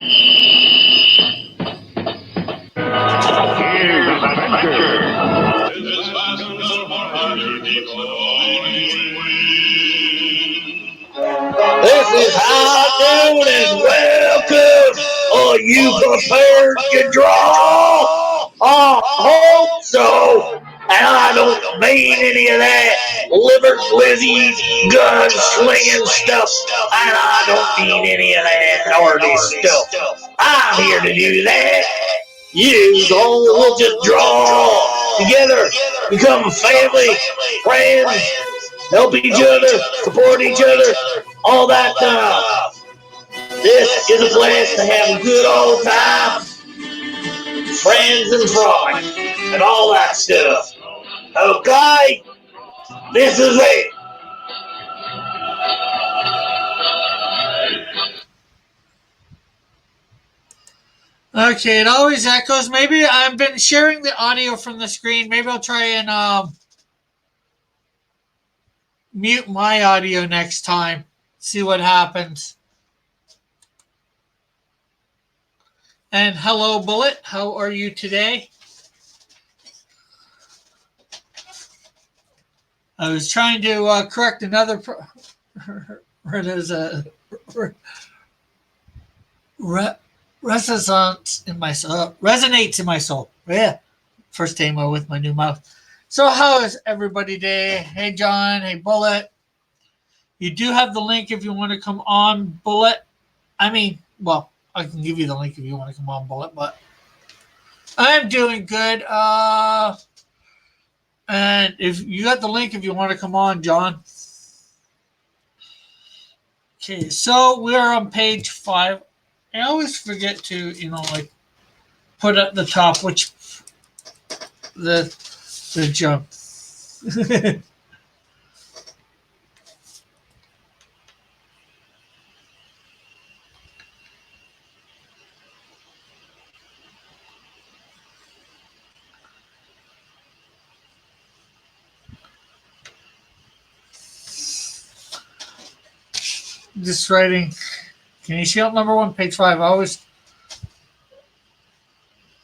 Here's adventure. This is high noon and welcome. Are you prepared to draw? I hope so. And I don't mean any of that liver glizzy gun slinging stuff. And I don't mean any of that hardy stuff. I'm here to do that. You all just draw together, become family, friends, help each other, support each other, all that stuff. This is a place to have a good old time, friends and fun, and all that stuff. Okay? This is it. Okay, it always echoes. Maybe I've been sharing the audio from the screen. Maybe I'll try and mute my audio next time. See what happens. And hello, Bullet. How are you today? I was trying to correct another. There's a resonance in my soul. Resonates in my soul. Yeah. First time with my new mouth. So how is everybody today? Hey, John. Hey, Bullet. You do have the link if you want to come on, Bullet. I mean, well, I can give you the link if you want to come on, Bullet, but I'm doing good. And if you got the link if you want to come on, John. Okay, so we're on page 5. I always forget to, like put at the top which the jump. Just writing. Can you see out number 1, page 5? I always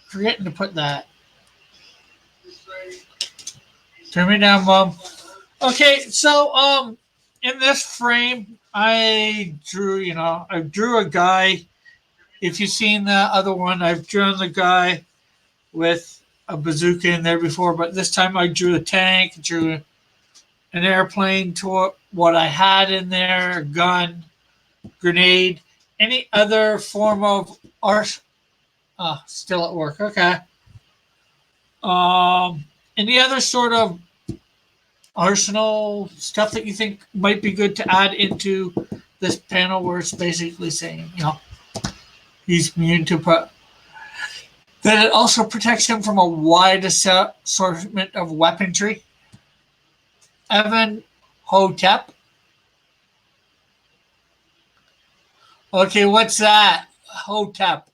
forgetting to put that. Turn me down, Mom. Okay, so in this frame, I drew a guy. If you've seen the other one, I've drawn the guy with a bazooka in there before, but this time I drew a tank, drew an airplane to what I had in there, a gun, grenade, any other form of art. Still at work. Okay. Any other sort of arsenal stuff that you think might be good to add into this panel where it's basically saying, he's immune to that it also protects him from a wide assortment of weaponry. Evan Hotep. Okay, what's that? Hotep.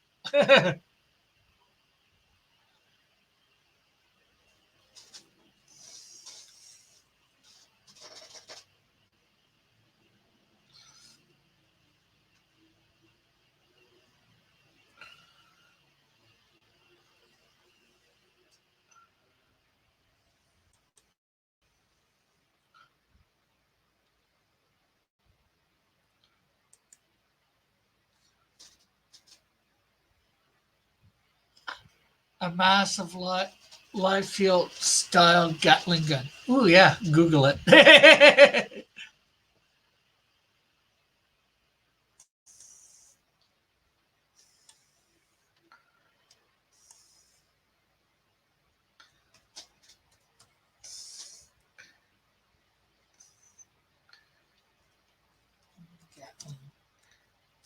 A massive live field style Gatling gun. Ooh, yeah, Google it. Gatling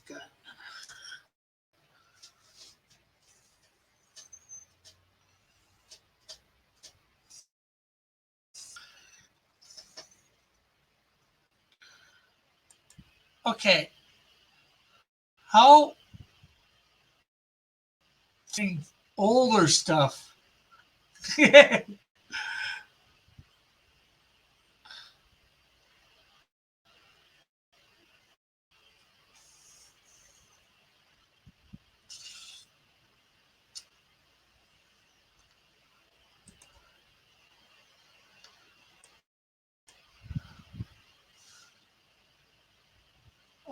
gun. Okay, how older stuff?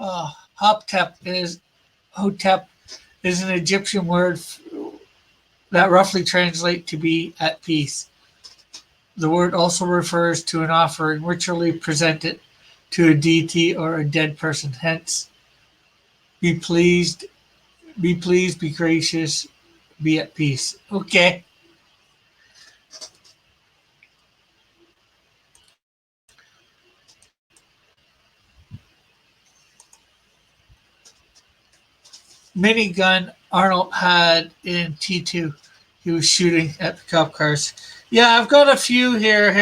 Hotep is an Egyptian word that roughly translates to be at peace. The word also refers to an offering ritually presented to a deity or a dead person. Hence, be pleased, be gracious, be at peace. Okay. Minigun Arnold had in T2. He was shooting at the cop cars. Yeah, I've got a few here.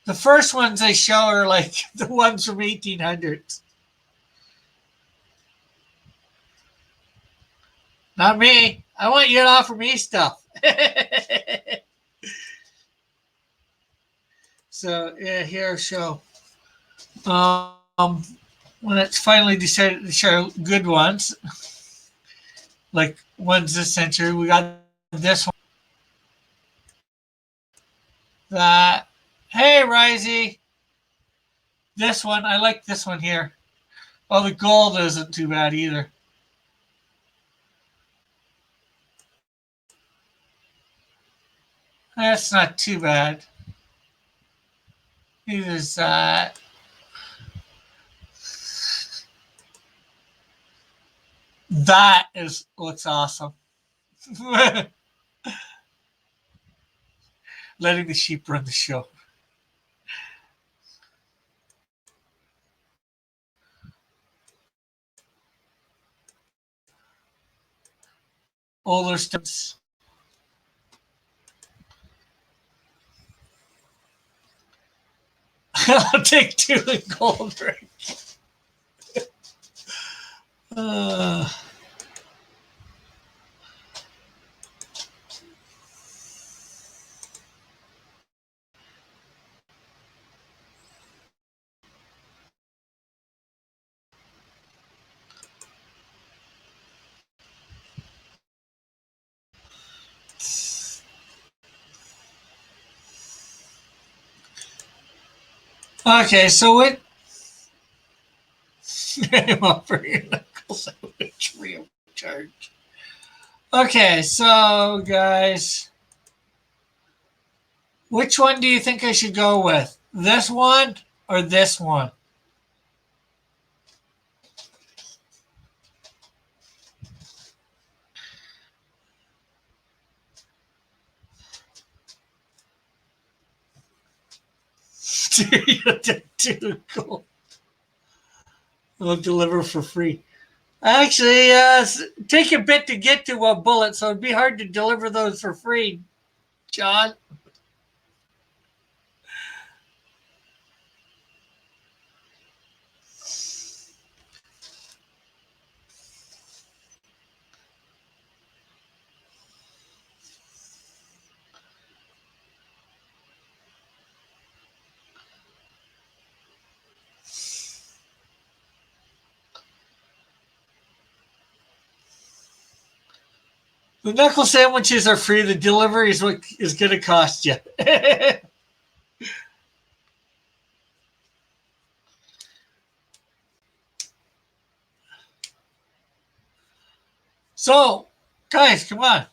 The first ones they show are like the ones from 1800s. Not me. I want you to offer me stuff. So yeah, here show. When it's finally decided to show good ones, like ones this century, we got this one. That hey Risey. This one, I like this one here. Oh, the gold isn't too bad either. That's not too bad. Neither is that. That looks awesome. Letting the sheep run the show. Older steps. I'll take 2 in gold ring. Okay, so what? I'm offering your knuckle sandwich free of charge. Okay, so guys, which one do you think I should go with? This one or this one? Too cool. We'll deliver for free. Actually, take a bit to get to a bullet, so it'd be hard to deliver those for free, John. The knuckle sandwiches are free. The delivery is what is going to cost you. So, guys, come on.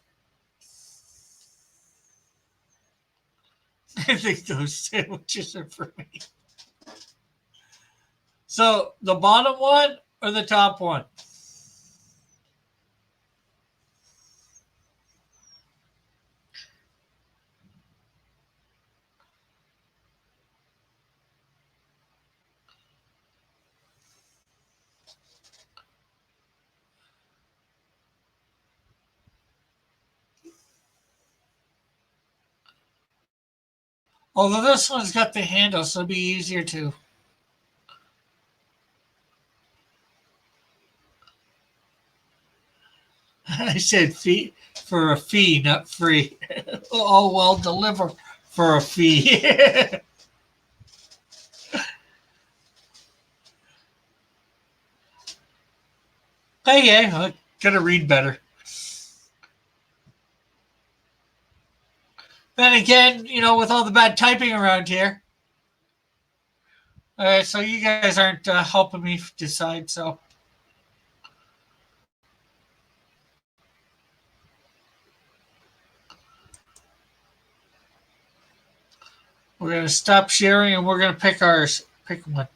I think those sandwiches are for me. So, the bottom one or the top one? Although this one's got the handle, so it'll be easier to. I said fee for a fee, not free. Oh, well, deliver for a fee. Hey, I gotta read better. Then again, with all the bad typing around here. All right, so you guys aren't helping me decide, so we're gonna stop sharing and we're gonna pick ours. Pick one.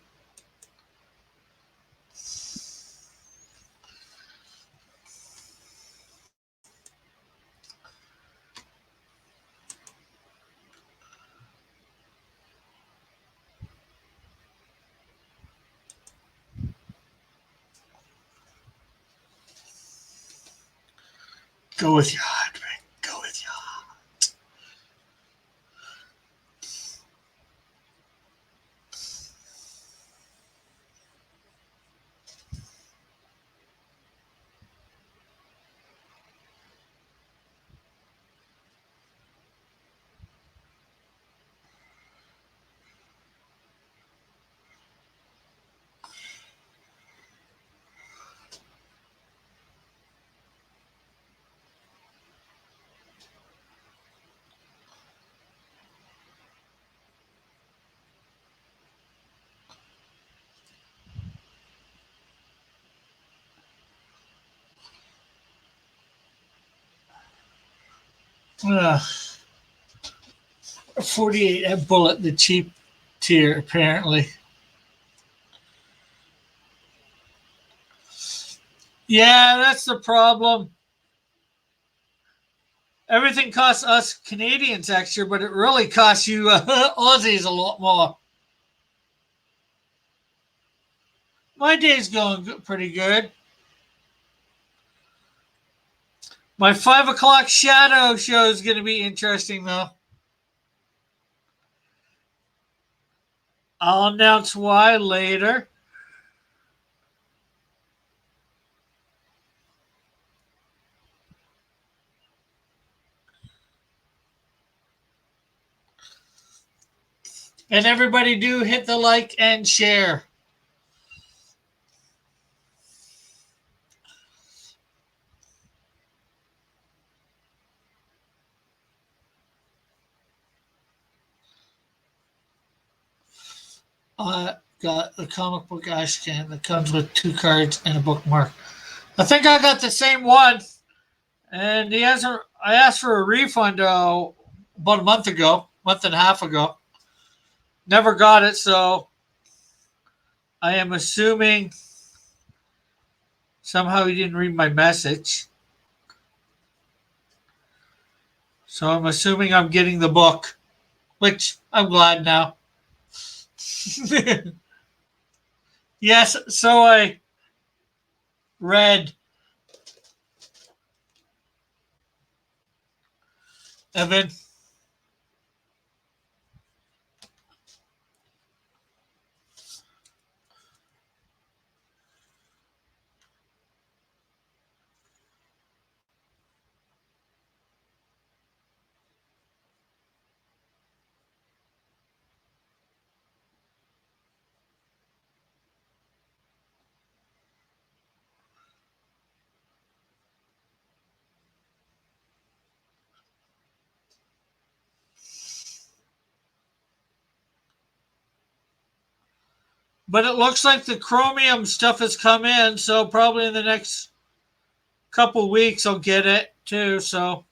Go with your heart, Rick. Go with your heart. Uh, 48 at Bullet, the cheap tier, apparently. Yeah, that's the problem. Everything costs us Canadians extra, but it really costs you Aussies a lot more. My day's going pretty good. My 5 o'clock shadow show is going to be interesting, though. I'll announce why later. And everybody do hit the like and share. Got the comic book ash can that comes with 2 cards and a bookmark. I think I got the same one. And he hasn't. I asked for a refund about a month ago, month and a half ago. Never got it, so I am assuming somehow he didn't read my message. So I'm assuming I'm getting the book, which I'm glad now. Yes, so I read. Evan. But it looks like the chromium stuff has come in, so probably in the next couple weeks I'll get it too. So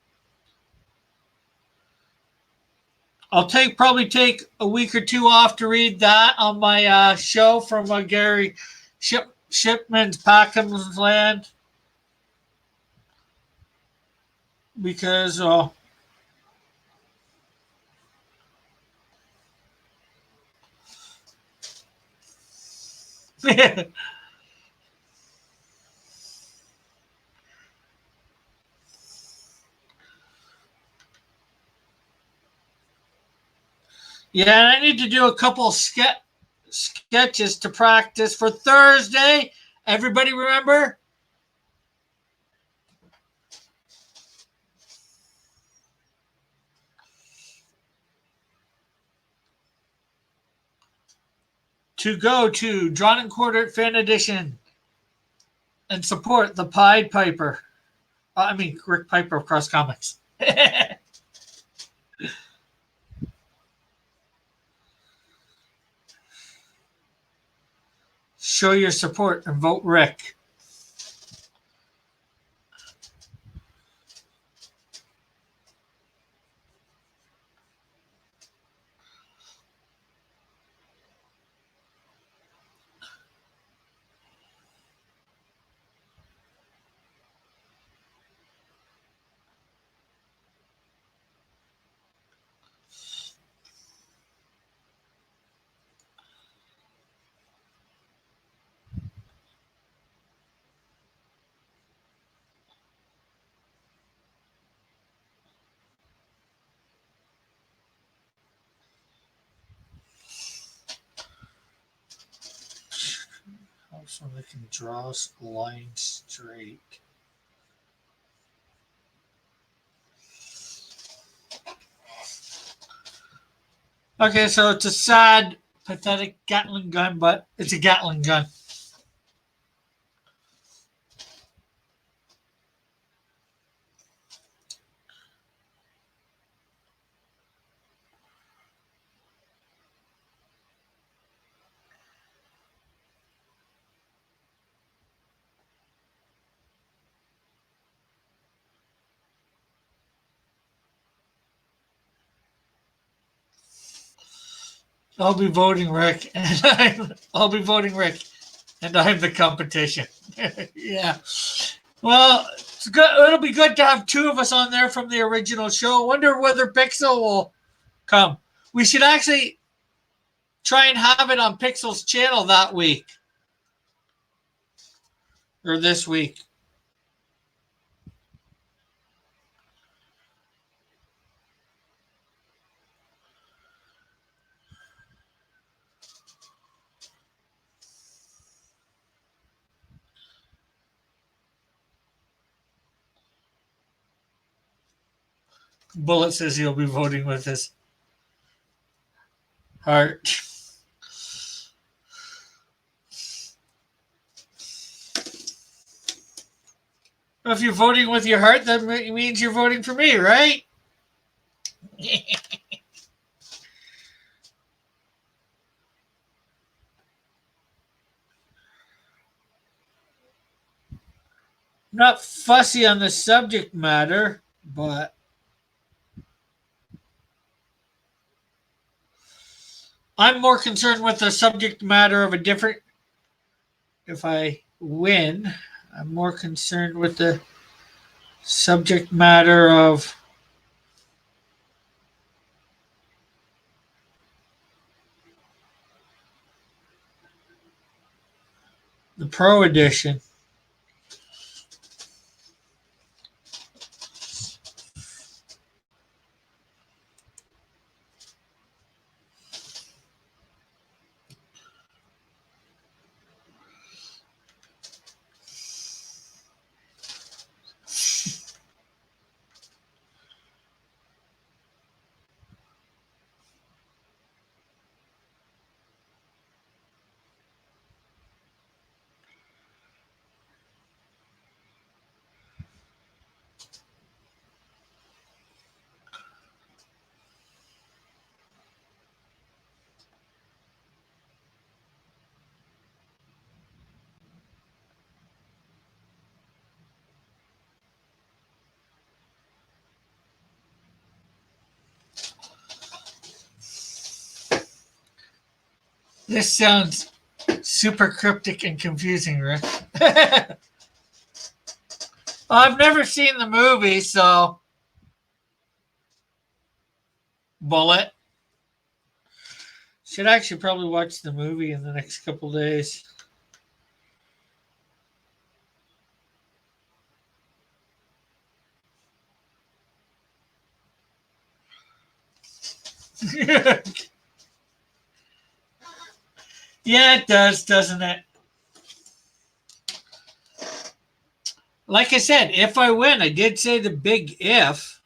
I'll probably take a week or two off to read that on my show from Gary Shipman's Packham's Land because yeah, and I need to do a couple sketches to practice for Thursday. Everybody remember? To go to Drawn and Quartered Fan Edition and support the Pied Piper. I mean, Rick Piper of Cross Comics. show your support and vote Rick. So they can draw a line straight. Okay, so it's a sad, pathetic Gatling gun, but it's a Gatling gun. I'll be voting Rick, and I'll be voting Rick, and I'm the competition. Yeah. Well, it's good. It'll be good to have two of us on there from the original show. Wonder whether Pixel will come. We should actually try and have it on Pixel's channel that week or this week. Bullet says he'll be voting with his heart. If you're voting with your heart, that means you're voting for me, right? Not fussy on the subject matter, but I'm more concerned with the subject matter of a different. If I win, I'm more concerned with the subject matter of the Pro Edition. This sounds super cryptic and confusing, Rick. I've never seen the movie, so Bullet. Should actually probably watch the movie in the next couple days. Yeah, it does, doesn't it? Like I said, if I win, I did say the big if.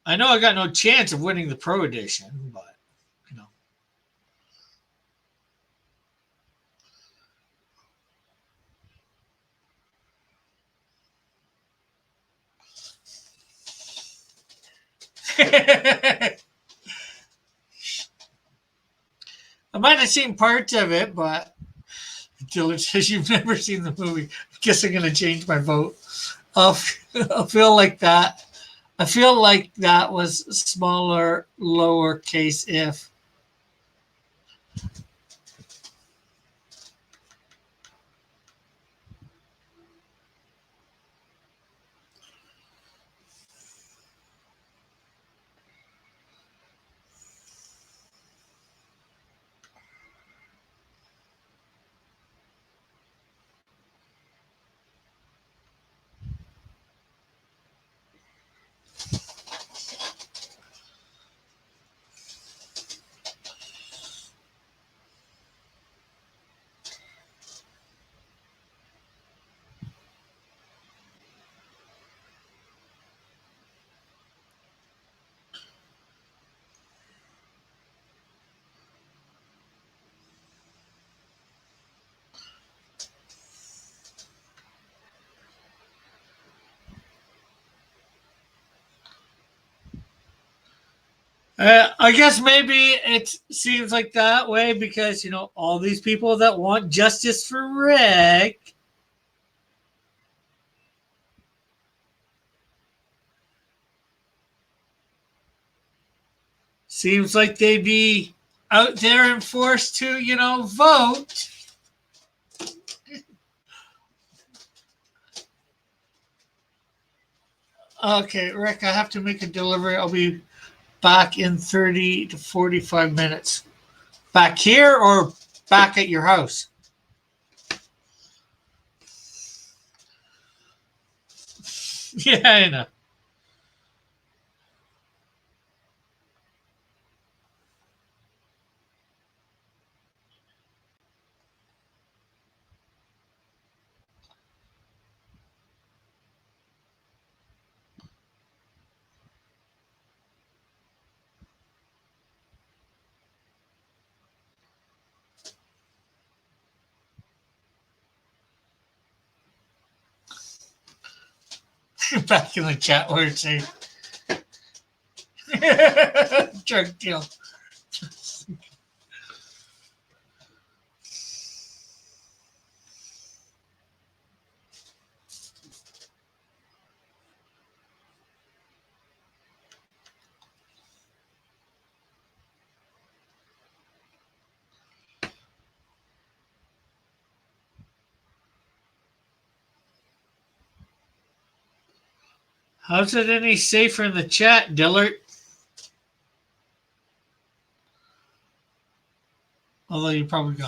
I know I got no chance of winning the Pro Edition, but you know. I might have seen parts of it, but Dylan says you've never seen the movie. I guess I'm going to change my vote. I'll, I'll feel like that. I feel like that was smaller, lowercase if. I guess maybe it seems like that way because, all these people that want justice for Rick seems like they'd be out there and forced to, vote. Okay, Rick, I have to make a delivery. I'll be back in 30 to 45 minutes. Back here or back at your house? Yeah, I know. Back in the chat where it's a drug deal. How's it any safer in the chat, Dillard? Although you probably go.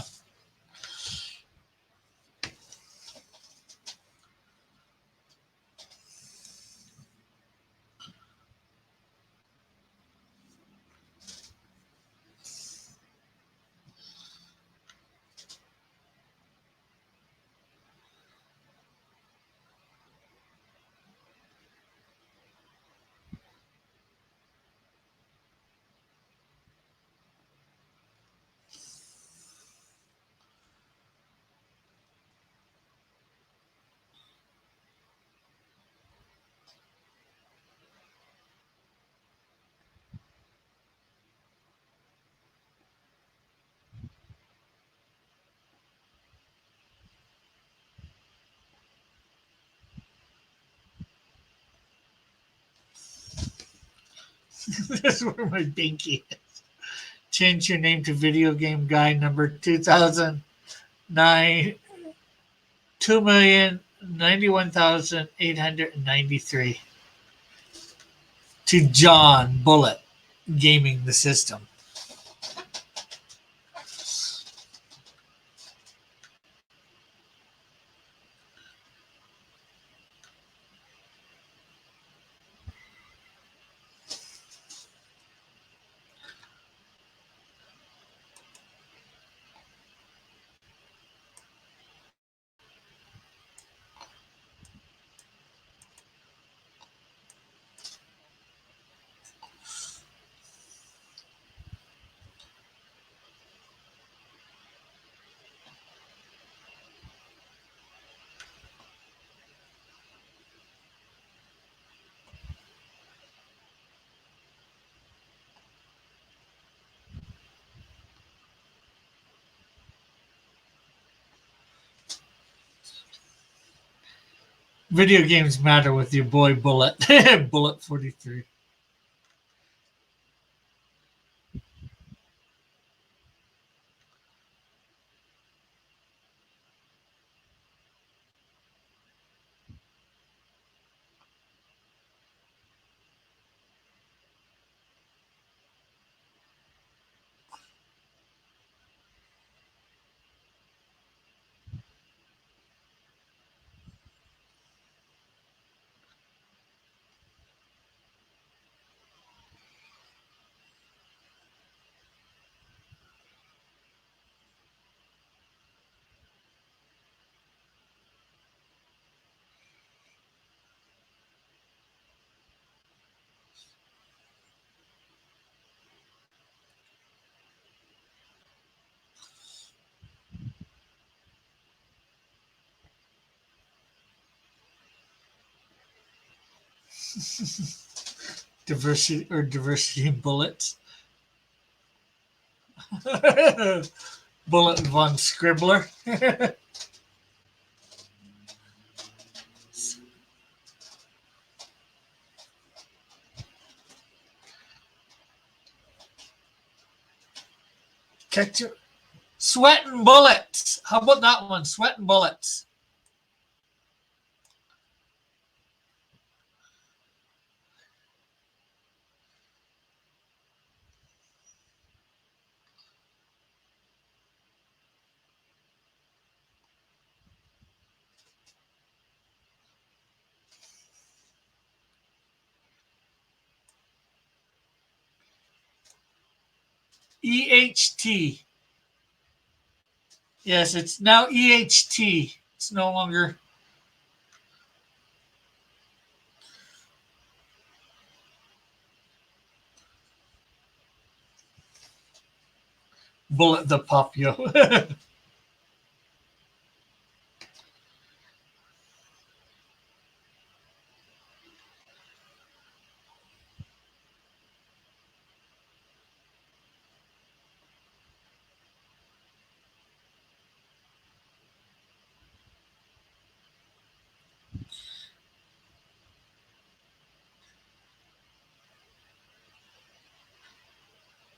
This is where my binky is. Change your name to Video Game Guy number 2009, 2,091,893 to John Bullet Gaming the System. Video games matter with your boy Bullet. Bullet 43. Diversity in bullets. Bullet von Scribbler. Catch your sweat and bullets. How about that one? Sweat and bullets. EHT. Yes, it's now EHT. It's no longer Bullet the Popio.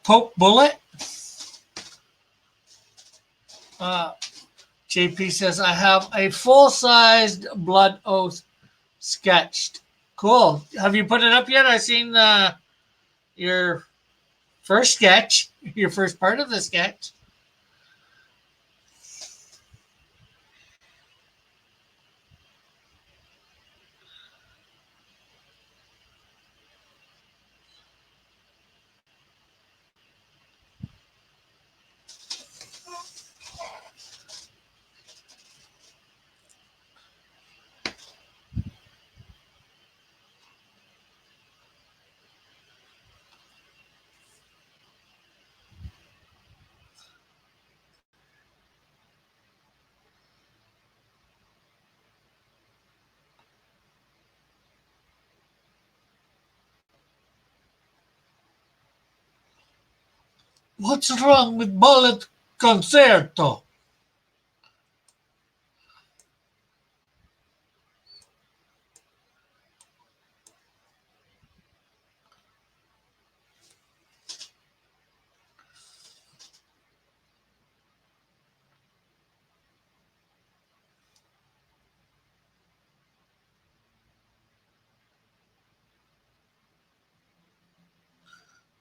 Pope Bullet. JP says, I have a full-sized Blood Oath sketched. Cool. Have you put it up yet? I've seen your first sketch, your first part of the sketch. What's wrong with Bullet Concerto?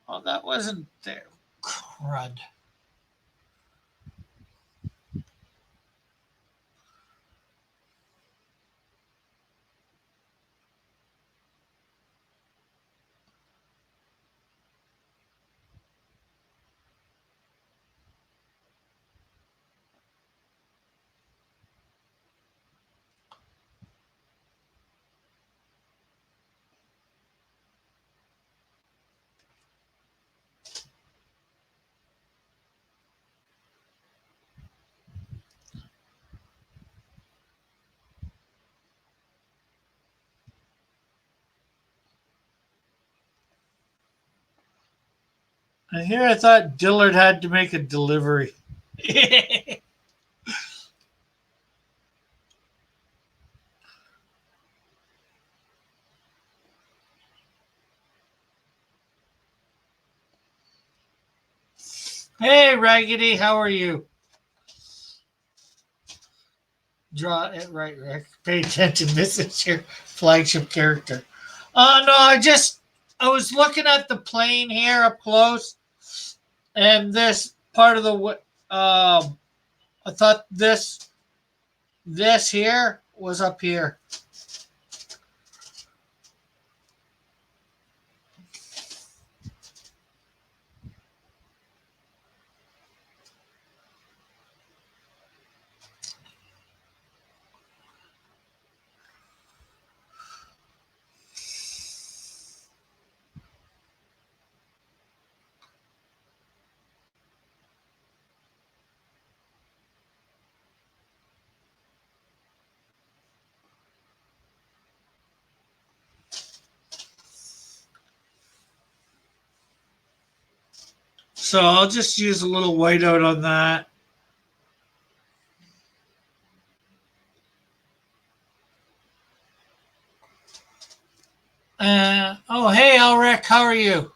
Oh, that wasn't there. Crud. And here I thought Dillard had to make a delivery. Hey, Raggedy, how are you? Draw it right, Rick. Pay attention. This is your flagship character. No, I was looking at the plane here up close, and this part of the I thought this here was up here. So I'll just use a little whiteout on that. Oh, hey, Elric, how are you?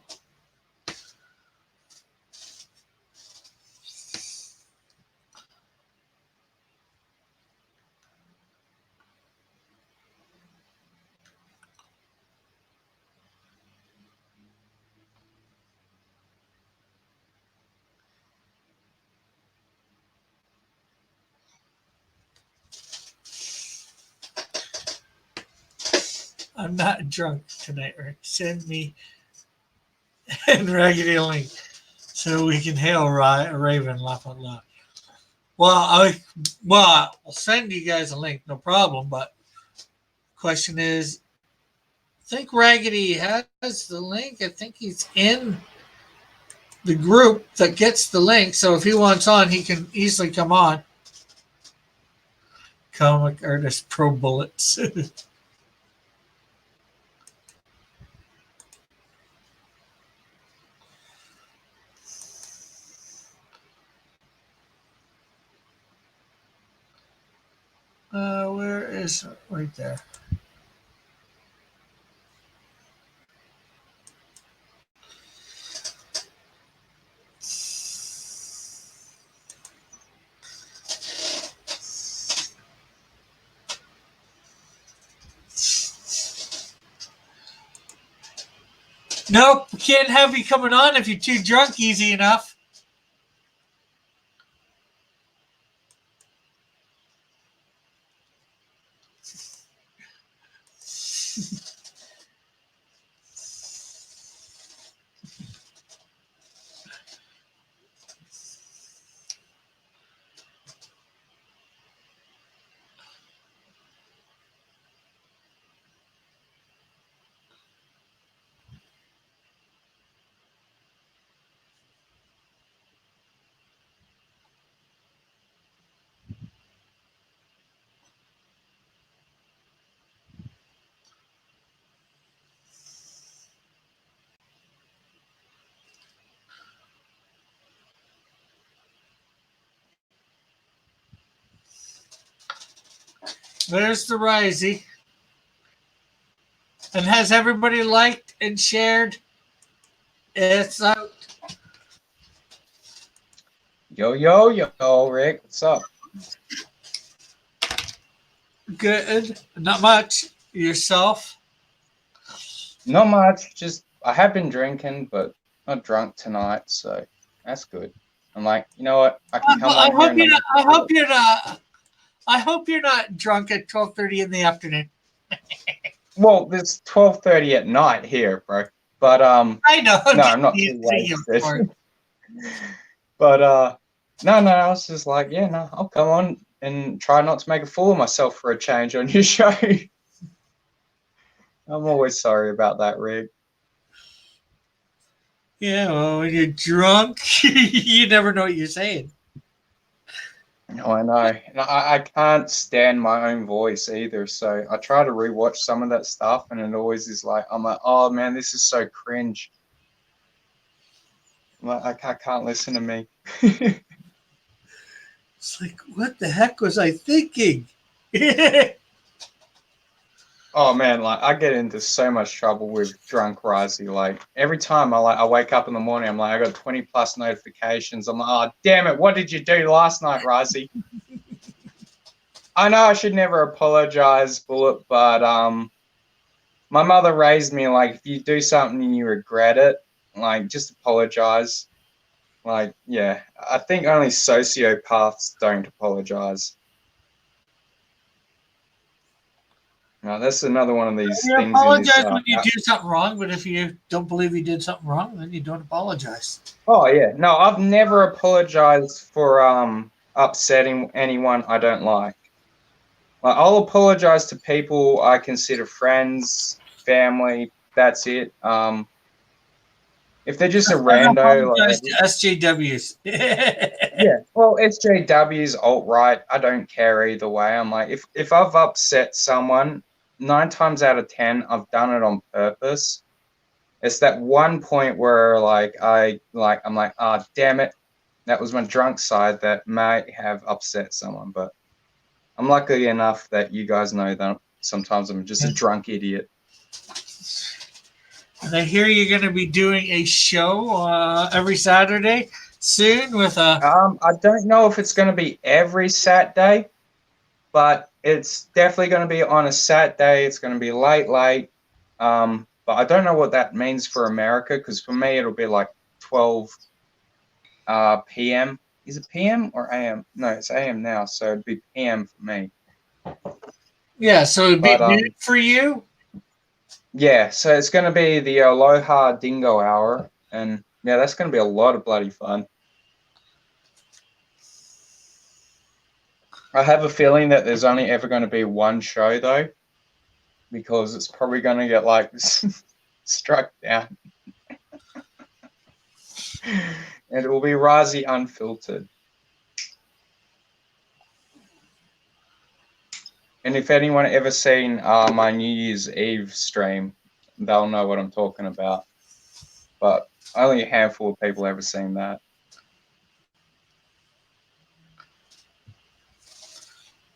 I'm not drunk tonight, Rick. Send me and Raggedy a link so we can hail Raven laugh out loud. Well, I'll send you guys a link, no problem. But question is, I think Raggedy has the link. I think he's in the group that gets the link. So if he wants on, he can easily come on. Comic artist pro bullets. Where is it? Right there? Nope, can't have you coming on if you're too drunk easy enough. There's the Risey. And has everybody liked and shared? It's out. Yo, Rick, what's up? Good. Not much. Yourself? Not much. Just I have been drinking, but not drunk tonight, so that's good. I'm like, you know what? I can come on here. I hope you're not drunk at 12:30 in the afternoon. Well, it's 12:30 at night here, bro. But I know. no, I'm not too wasted. But no, I was just like, yeah, no, I'll come on and try not to make a fool of myself for a change on your show. I'm always sorry about that, Rick. Yeah, well, when you're drunk, you never know what you're saying. No, I know. And I can't stand my own voice either. So I try to rewatch some of that stuff, and it always is like, I'm like, oh man, this is so cringe. I'm like, I can't listen to me. It's like, what the heck was I thinking? Oh man, like I get into so much trouble with drunk Risey. Like every time I wake up in the morning, I'm like, I got 20 plus notifications. I'm like, oh damn it, what did you do last night, Risey? I know I should never apologize, Bullet, but my mother raised me like if you do something and you regret it, like just apologize. Like, yeah, I think only sociopaths don't apologize. Now, that's another one of these You things in this. apologize when you do something wrong, but if you don't believe you did something wrong, then you don't apologize. Oh yeah, no, I've never apologized for upsetting anyone I don't like. Like, I'll apologize to people I consider friends, family. That's it. If they're just a rando, like Apologize to SJWs. yeah, well, SJWs, alt right, I don't care either way. I'm like, if I've upset someone, 9 times out of 10, I've done it on purpose. It's that one point where I'm like, ah, damn it, that was my drunk side that may have upset someone. But I'm lucky enough that you guys know that sometimes I'm just a drunk idiot. And I hear you're going to be doing a show every Saturday soon with a. I don't know if it's going to be every Saturday, but it's definitely going to be on a Saturday. It's going to be late. But I don't know what that means for America, because for me it'll be like 12 p.m. Is it p.m. or a.m.? No, it's a.m. now, so it'd be p.m. for me. Yeah, so it'd be But, noon for you. Yeah, so it's going to be the Aloha Dingo Hour, and yeah, that's going to be a lot of bloody fun. I have a feeling that there's only ever going to be one show though, because it's probably going to get like struck down, and it will be Razi Unfiltered. And if anyone ever seen my New Year's Eve stream, they'll know what I'm talking about. But only a handful of people ever seen that.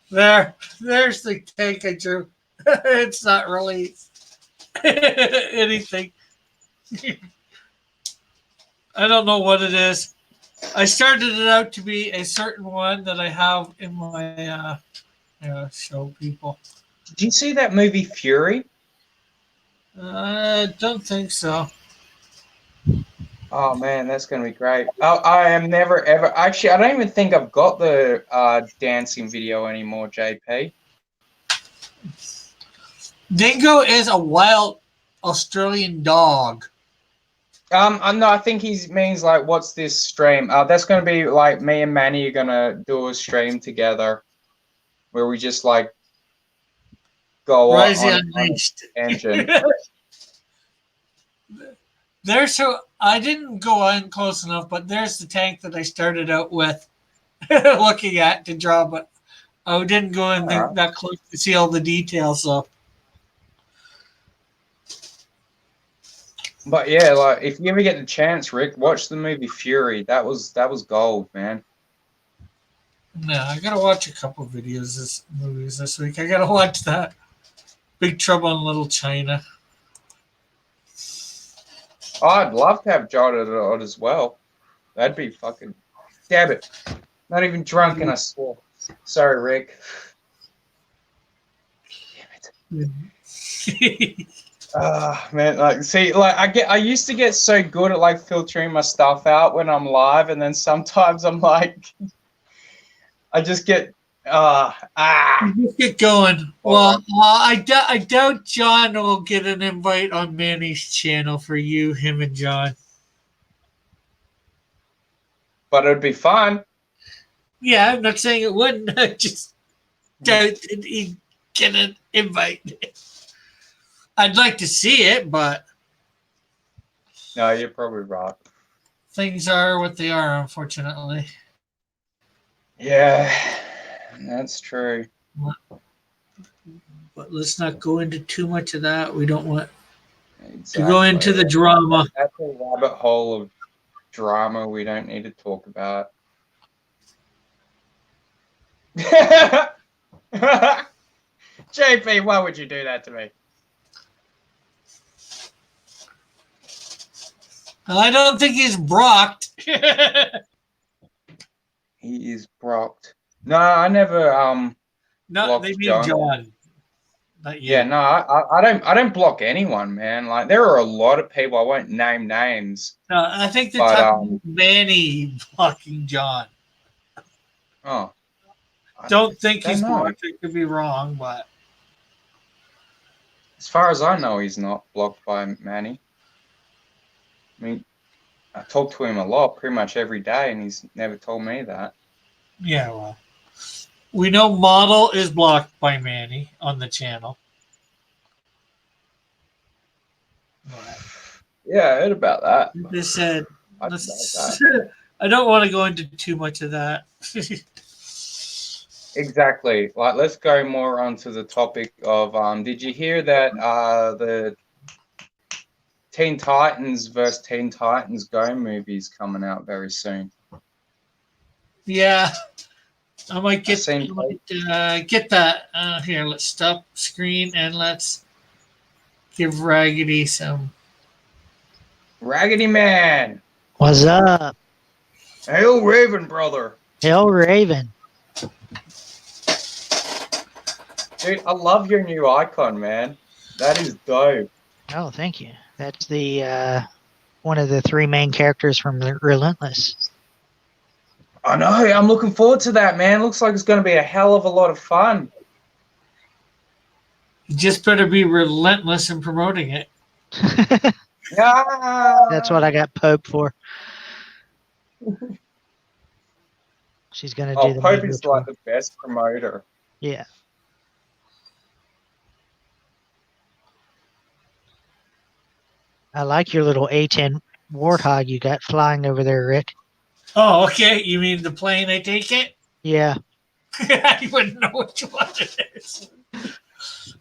There's the take I drew. It's not really anything. I don't know what it is. I started it out to be a certain one that I have in my show people. Did you see that movie Fury? I don't think so. Oh man, that's gonna be great. I am never ever actually. I don't even think I've got the dancing video anymore, JP. Dingo is a wild Australian dog. No, I think he means like, what's this stream? That's gonna be like me and Manny are gonna do a stream together, where we just like go Rising on Unleashed. tangent. There's so I didn't go in close enough, but there's the tank that I started out with looking at to draw, but I didn't go in that close to see all the details. So, but yeah, like if you ever get the chance, Rick, watch the movie Fury. That was gold, man. no, I gotta watch a couple movies this week. I gotta watch that Big Trouble in Little China. Oh, I'd love to have jotted it out as well. That'd be fucking. Damn it! Not even drunk, and I swore. Sorry, Rick. Damn it. Man, like, see, like I used to get so good at like filtering my stuff out when I'm live, and then sometimes I'm like, I just get Just get going. Well, I doubt John will get an invite on Manny's channel for you, him, and John. But it'd be fun. Yeah, I'm not saying it wouldn't. I just doubt that he'd get an invite. I'd like to see it, but No, you're probably right. things are what they are, unfortunately. Yeah, that's true. But let's not go into too much of that. We don't want Exactly. to go into the drama. That's a rabbit hole of drama we don't need to talk about. JP, why would you do that to me? I don't think he's brocked. He is brocked. No, I never No, blocked they mean John. John. Not you. Yeah, no, I don't block anyone, man. Like there are a lot of people. I won't name names. No, I think the But, time Manny blocking John. Oh, Don't think don't he's know. blocked. It could be wrong, but As far as I know, he's not blocked by Manny. I mean, I talk to him a lot, pretty much every day, and he's never told me that. yeah, well. We know Model is blocked by Manny on the channel. But Yeah, I heard about that. I just said, I didn't know that. I don't want to go into too much of that. Exactly. Like, let's go more onto the topic of. Did you hear that the Teen Titans versus Teen Titans Go movie is coming out very soon? Yeah, I might get Same get that. Here, let's stop screen and let's give Raggedy some. Raggedy Man, What's up? Hail Raven, brother. Hell Raven. Dude, I love your new icon, man. That is dope. Oh, thank you. That's the one of the three main characters from Relentless. I know. I'm looking forward to that, man. Looks like it's going to be a hell of a lot of fun. You just better be relentless in promoting it. Yeah. That's what I got Pope for. She's gonna do Oh, the Pope main is ritual. like the best promoter. Yeah. I like your little A10 warthog you got flying over there, Rick. Oh, okay. You mean the plane? I take it. Yeah. I wouldn't know which one it is.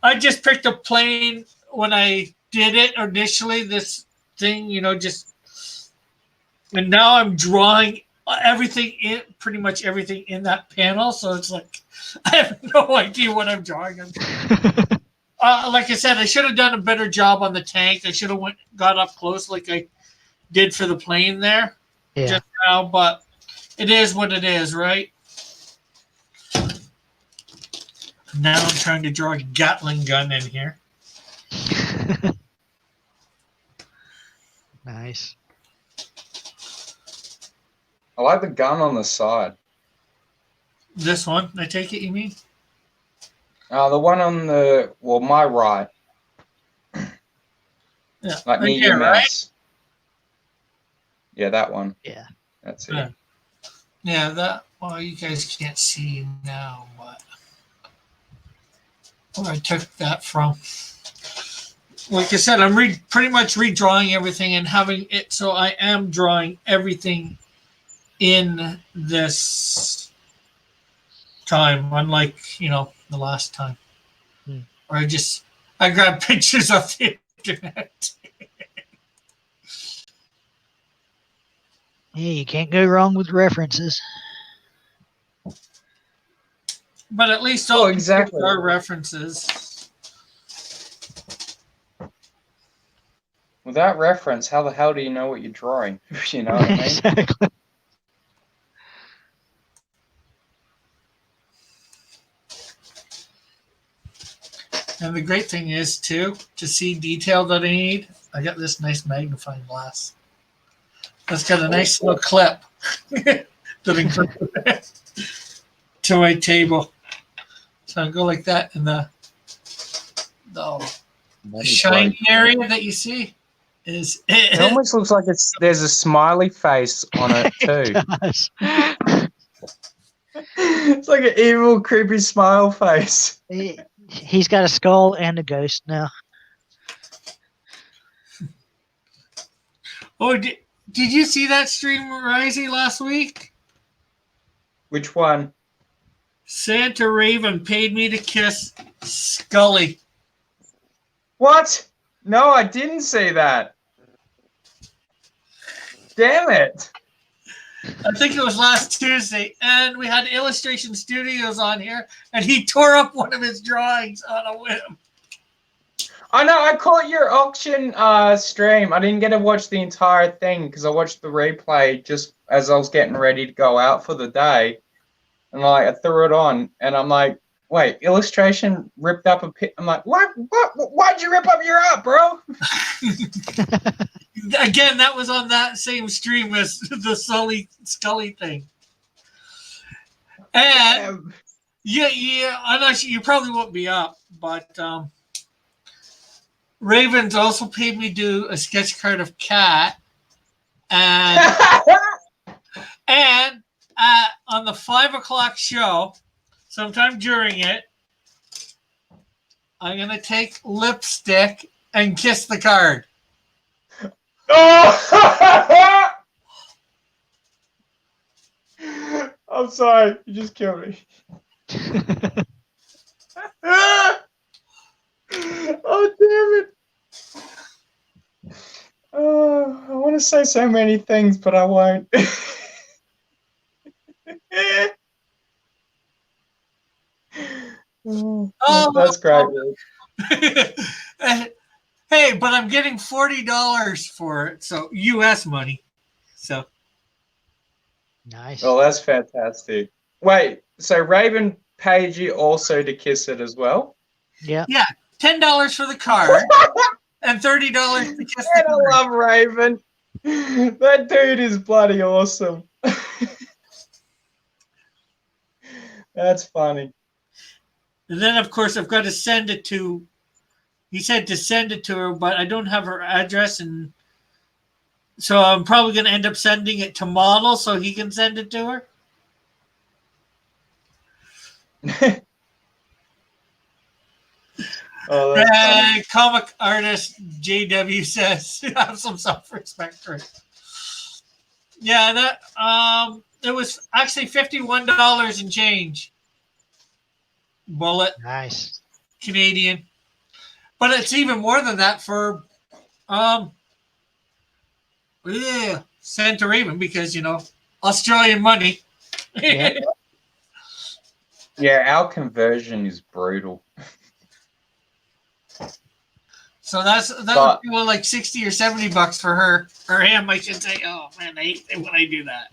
I just picked a plane when I did it initially. This thing, and now I'm drawing everything in, pretty much everything in that panel. So it's like I have no idea what I'm drawing. Like I said, I should have done a better job on the tank. I should have got up close like I did for the plane there Yeah. just now. But it is what it is, right? Now I'm trying to draw a Gatling gun in here. Nice. I like the gun on the side. This one, I take it, you mean? The one on my right. Yeah. Like right near your here, right? mouse. Yeah, that one. Yeah. That's it. Yeah. Yeah, that. Well, you guys can't see now, but where I took that from. Like I said, I'm pretty much redrawing everything and having it so I am drawing everything in this time, unlike the last time. Or I grabbed pictures off the internet. Yeah, you can't go wrong with references. But at least all exactly. our references. Without reference, how the hell do you know what you're drawing? You know what I mean? Exactly. And the great thing is, too, to see detail that I need, I got this nice magnifying glass. That's got a nice little clip that I clip to my table. So I go like that, and the shiny area that you see is It almost looks like there's a smiley face on it too. Gosh. It's like an evil, creepy smile face. He's got a skull and a ghost now. Oh, did you see that stream, Risey, last week? Which one? Santa Raven paid me to kiss Scully. What? No, I didn't say that. Damn it. I think it was last Tuesday, and we had Illustration Studios on here, and he tore up one of his drawings on a whim. I know, I caught your auction stream. I didn't get to watch the entire thing because I watched the replay just as I was getting ready to go out for the day. And like I threw it on and I'm like, wait, Illustration ripped up a pit. I'm like, what? Why'd you rip up your art, bro? Again, that was on that same stream as the Scully thing. And yeah, I'm not sure, you probably won't be up, but Ravens also paid me to do a sketch card of Cat, and on the 5 o'clock show, sometime during it, I'm gonna take lipstick and kiss the card. Oh! I'm sorry, you just killed me. Oh, damn it. Oh, I want to say so many things, but I won't. Oh, that's great. Hey, but I'm getting $40 for it, so US money. So Nice. Oh, that's fantastic. Wait, so Raven paid you also to kiss it as well? Yeah. yeah, $10 for the card and $30 to kiss the And I card. love Raven. That dude is bloody awesome. That's funny. And then, of course, I've got to send it to. He said to send it to her, but I don't have her address, and so I'm probably going to end up sending it to Model so he can send it to her. Oh, that's funny. Comic artist JW says, "Have some self-respect for it." Yeah, that it was actually $51 and change. Bullet Nice. Canadian, but it's even more than that for sent to Raven because Australian money. Yeah. Yeah, our conversion is brutal. So that would be like $60 or $70 for her or him, I should say. Oh man, I hate it when I do that.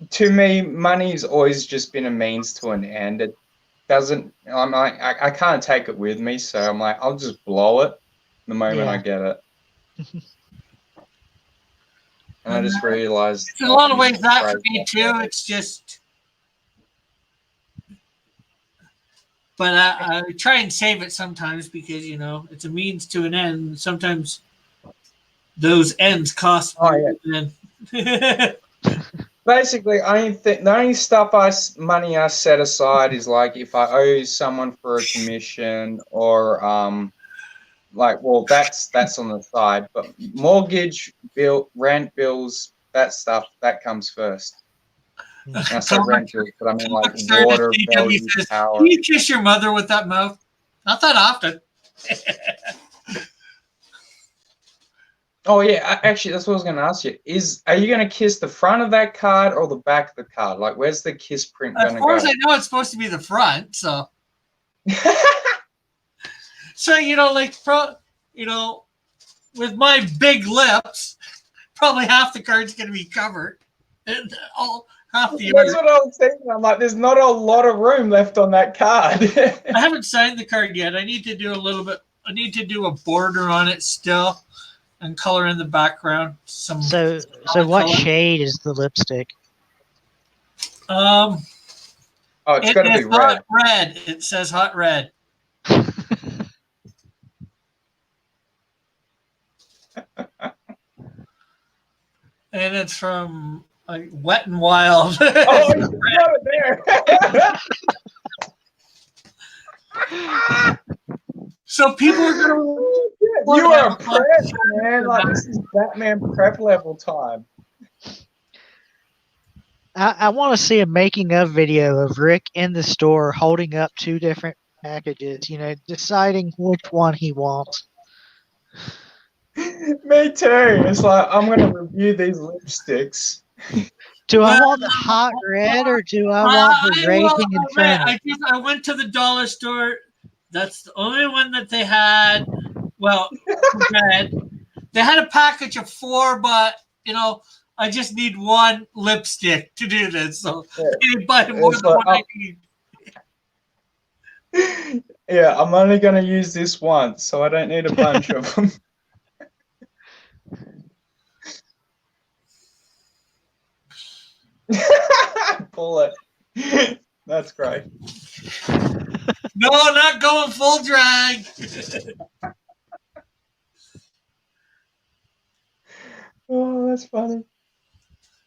To me, money's always just been a means to an end. It doesn't. I'm like, I can't take it with me, so I'm like, I'll just blow it the moment I get it. And I just realized. In a lot of ways, that for me too. It's just. But I try and save it sometimes because, it's a means to an end. Sometimes those ends cost more than. Basically, the only money I set aside is like if I owe someone for a commission or that's on the side. But mortgage, rent bills, that stuff that comes first. And I said rent bills, but I mean like water, value, power. Can you kiss your mother with that mouth? Not that often. Oh yeah, actually, that's what I was going to ask you. Are you going to kiss the front of that card or the back of the card? Like, where's the kiss print going to go? As far as I know, it's supposed to be the front. So, with my big lips, probably half the card's going to be covered. Half the. That's what I was thinking. I'm like, there's not a lot of room left on that card. I haven't signed the card yet. I need to do a little bit. I need to do a border on it still. And color in the background. So what color. shade is the lipstick? Oh, it's got to be red. Hot red. It says hot red. And it's from Wet and Wild. Oh, you got it there. So people are going to. You are a prep, man. Like, this is Batman prep level time. I want to see a making of video of Rick in the store holding up two different packages, deciding which one he wants. Man, Me too. It's like I'm gonna review these lipsticks. Do I Well, want the hot red or do I want the raging inferno? I went to the dollar store. That's the only one that they had. Well, red. They had a package of 4, but I just need one lipstick to do this. So Yeah. I didn't buy more It's than like, one I need. Yeah, I'm only gonna use this once, so I don't need a bunch of them. Bullet. That's great. No, not going full drag. Oh, that's funny.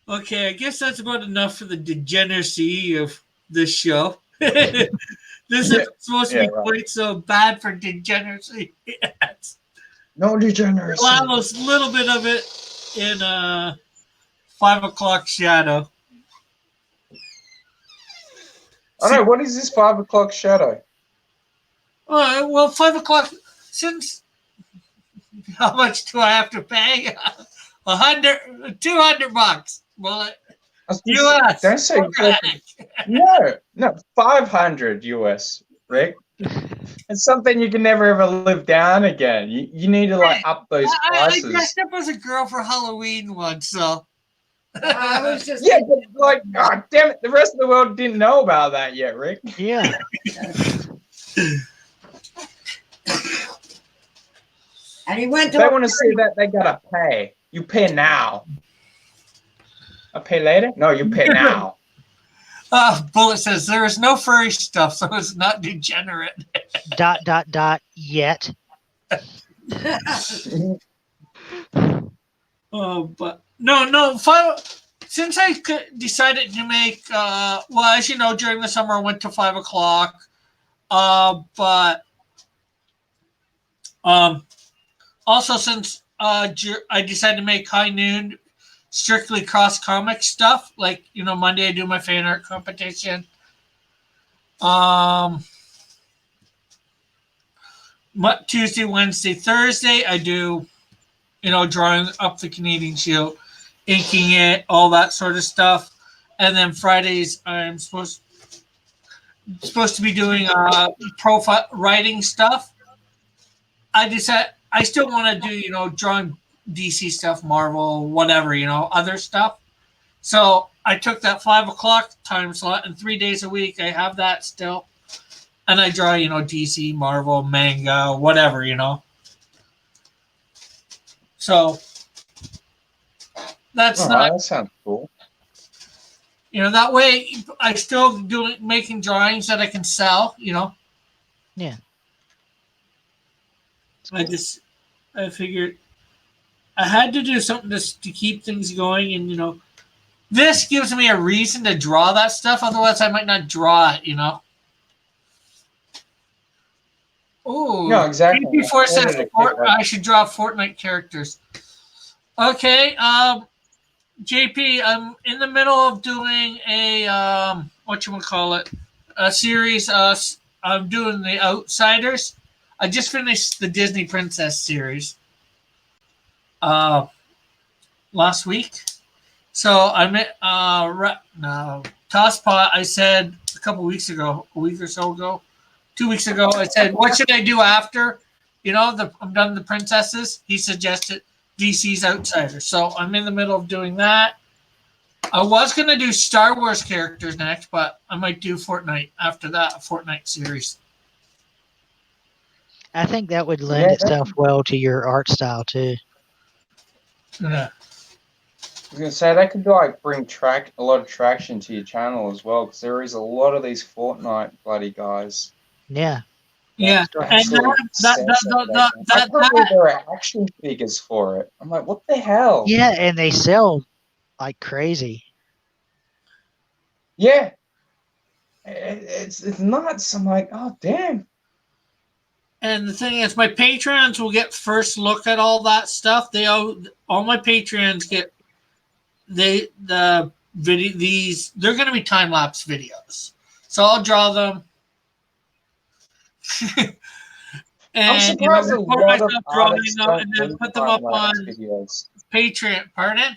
Okay, I guess that's about enough for the degeneracy of this show. This Yeah, is supposed to yeah, be right. quite so bad for degeneracy. No degeneracy. Allows a little bit of it in 5 o'clock shadow. I know. What is this 5 o'clock shadow? Well, 5 o'clock. Since how much do I have to pay? 200 bucks. Well, US. Don't say What the heck? no, 500 US, Rick. It's something you can never ever live down again. You need to like up those I prices. dressed up as a girl for Halloween once, so. I was just Yeah, but like, God damn it, the rest of the world didn't know about that yet, Rick. Yeah. and he went If to they want to see that, they gotta pay. You pay now. I pay later? No, you pay now. Bullet says there is no furry stuff, so it's not degenerate. ... Yet. But no. Since I decided to make, well, as you know, during the summer I went to 5 o'clock. But also since I decided to make high noon strictly cross comic stuff, like Monday I do my fan art competition. Tuesday, Wednesday, Thursday I do drawing up the Canadian Shield, inking it, all that sort of stuff, and then Fridays I'm supposed to be doing profile writing stuff. I decided I still want to do drawing DC stuff, Marvel, whatever, other stuff. So I took that 5 o'clock time slot, and 3 days a week I have that still, and I draw DC, Marvel, manga, whatever, So that's not. That sounds cool. That way I still making drawings that I can sell. Yeah. I figured I had to do something to keep things going, and this gives me a reason to draw that stuff. Otherwise, I might not draw it. Oh, No, exactly. Before says I should draw Fortnite characters. Okay, JP, I'm in the middle of doing a a series. I'm doing The Outsiders. I just finished the Disney Princess series last week. So I'm at Tosspot. I said a week or so ago, 2 weeks ago, I said, what should I do after? I'm done the princesses. He suggested DC's Outsiders. So I'm in the middle of doing that. I was going to do Star Wars characters next, but I might do Fortnite after that, a Fortnite series. I think that would lend itself well to your art style too. Yeah. I was gonna say that could like bring a lot of traction to your channel as well, because there is a lot of these Fortnite bloody guys. Yeah. Yeah. I can't believe there are action figures for it. I'm like, what the hell? Yeah, and they sell like crazy. Yeah. It's nuts. I'm like, oh damn. And the thing is, my patrons will get first look at all that stuff. All my patrons get the video. They're going to be time lapse videos, so I'll draw them. I'm and surprised a record lot of myself drawing artists them don't and then do put them up on time-lapse videos. Patreon. Pardon?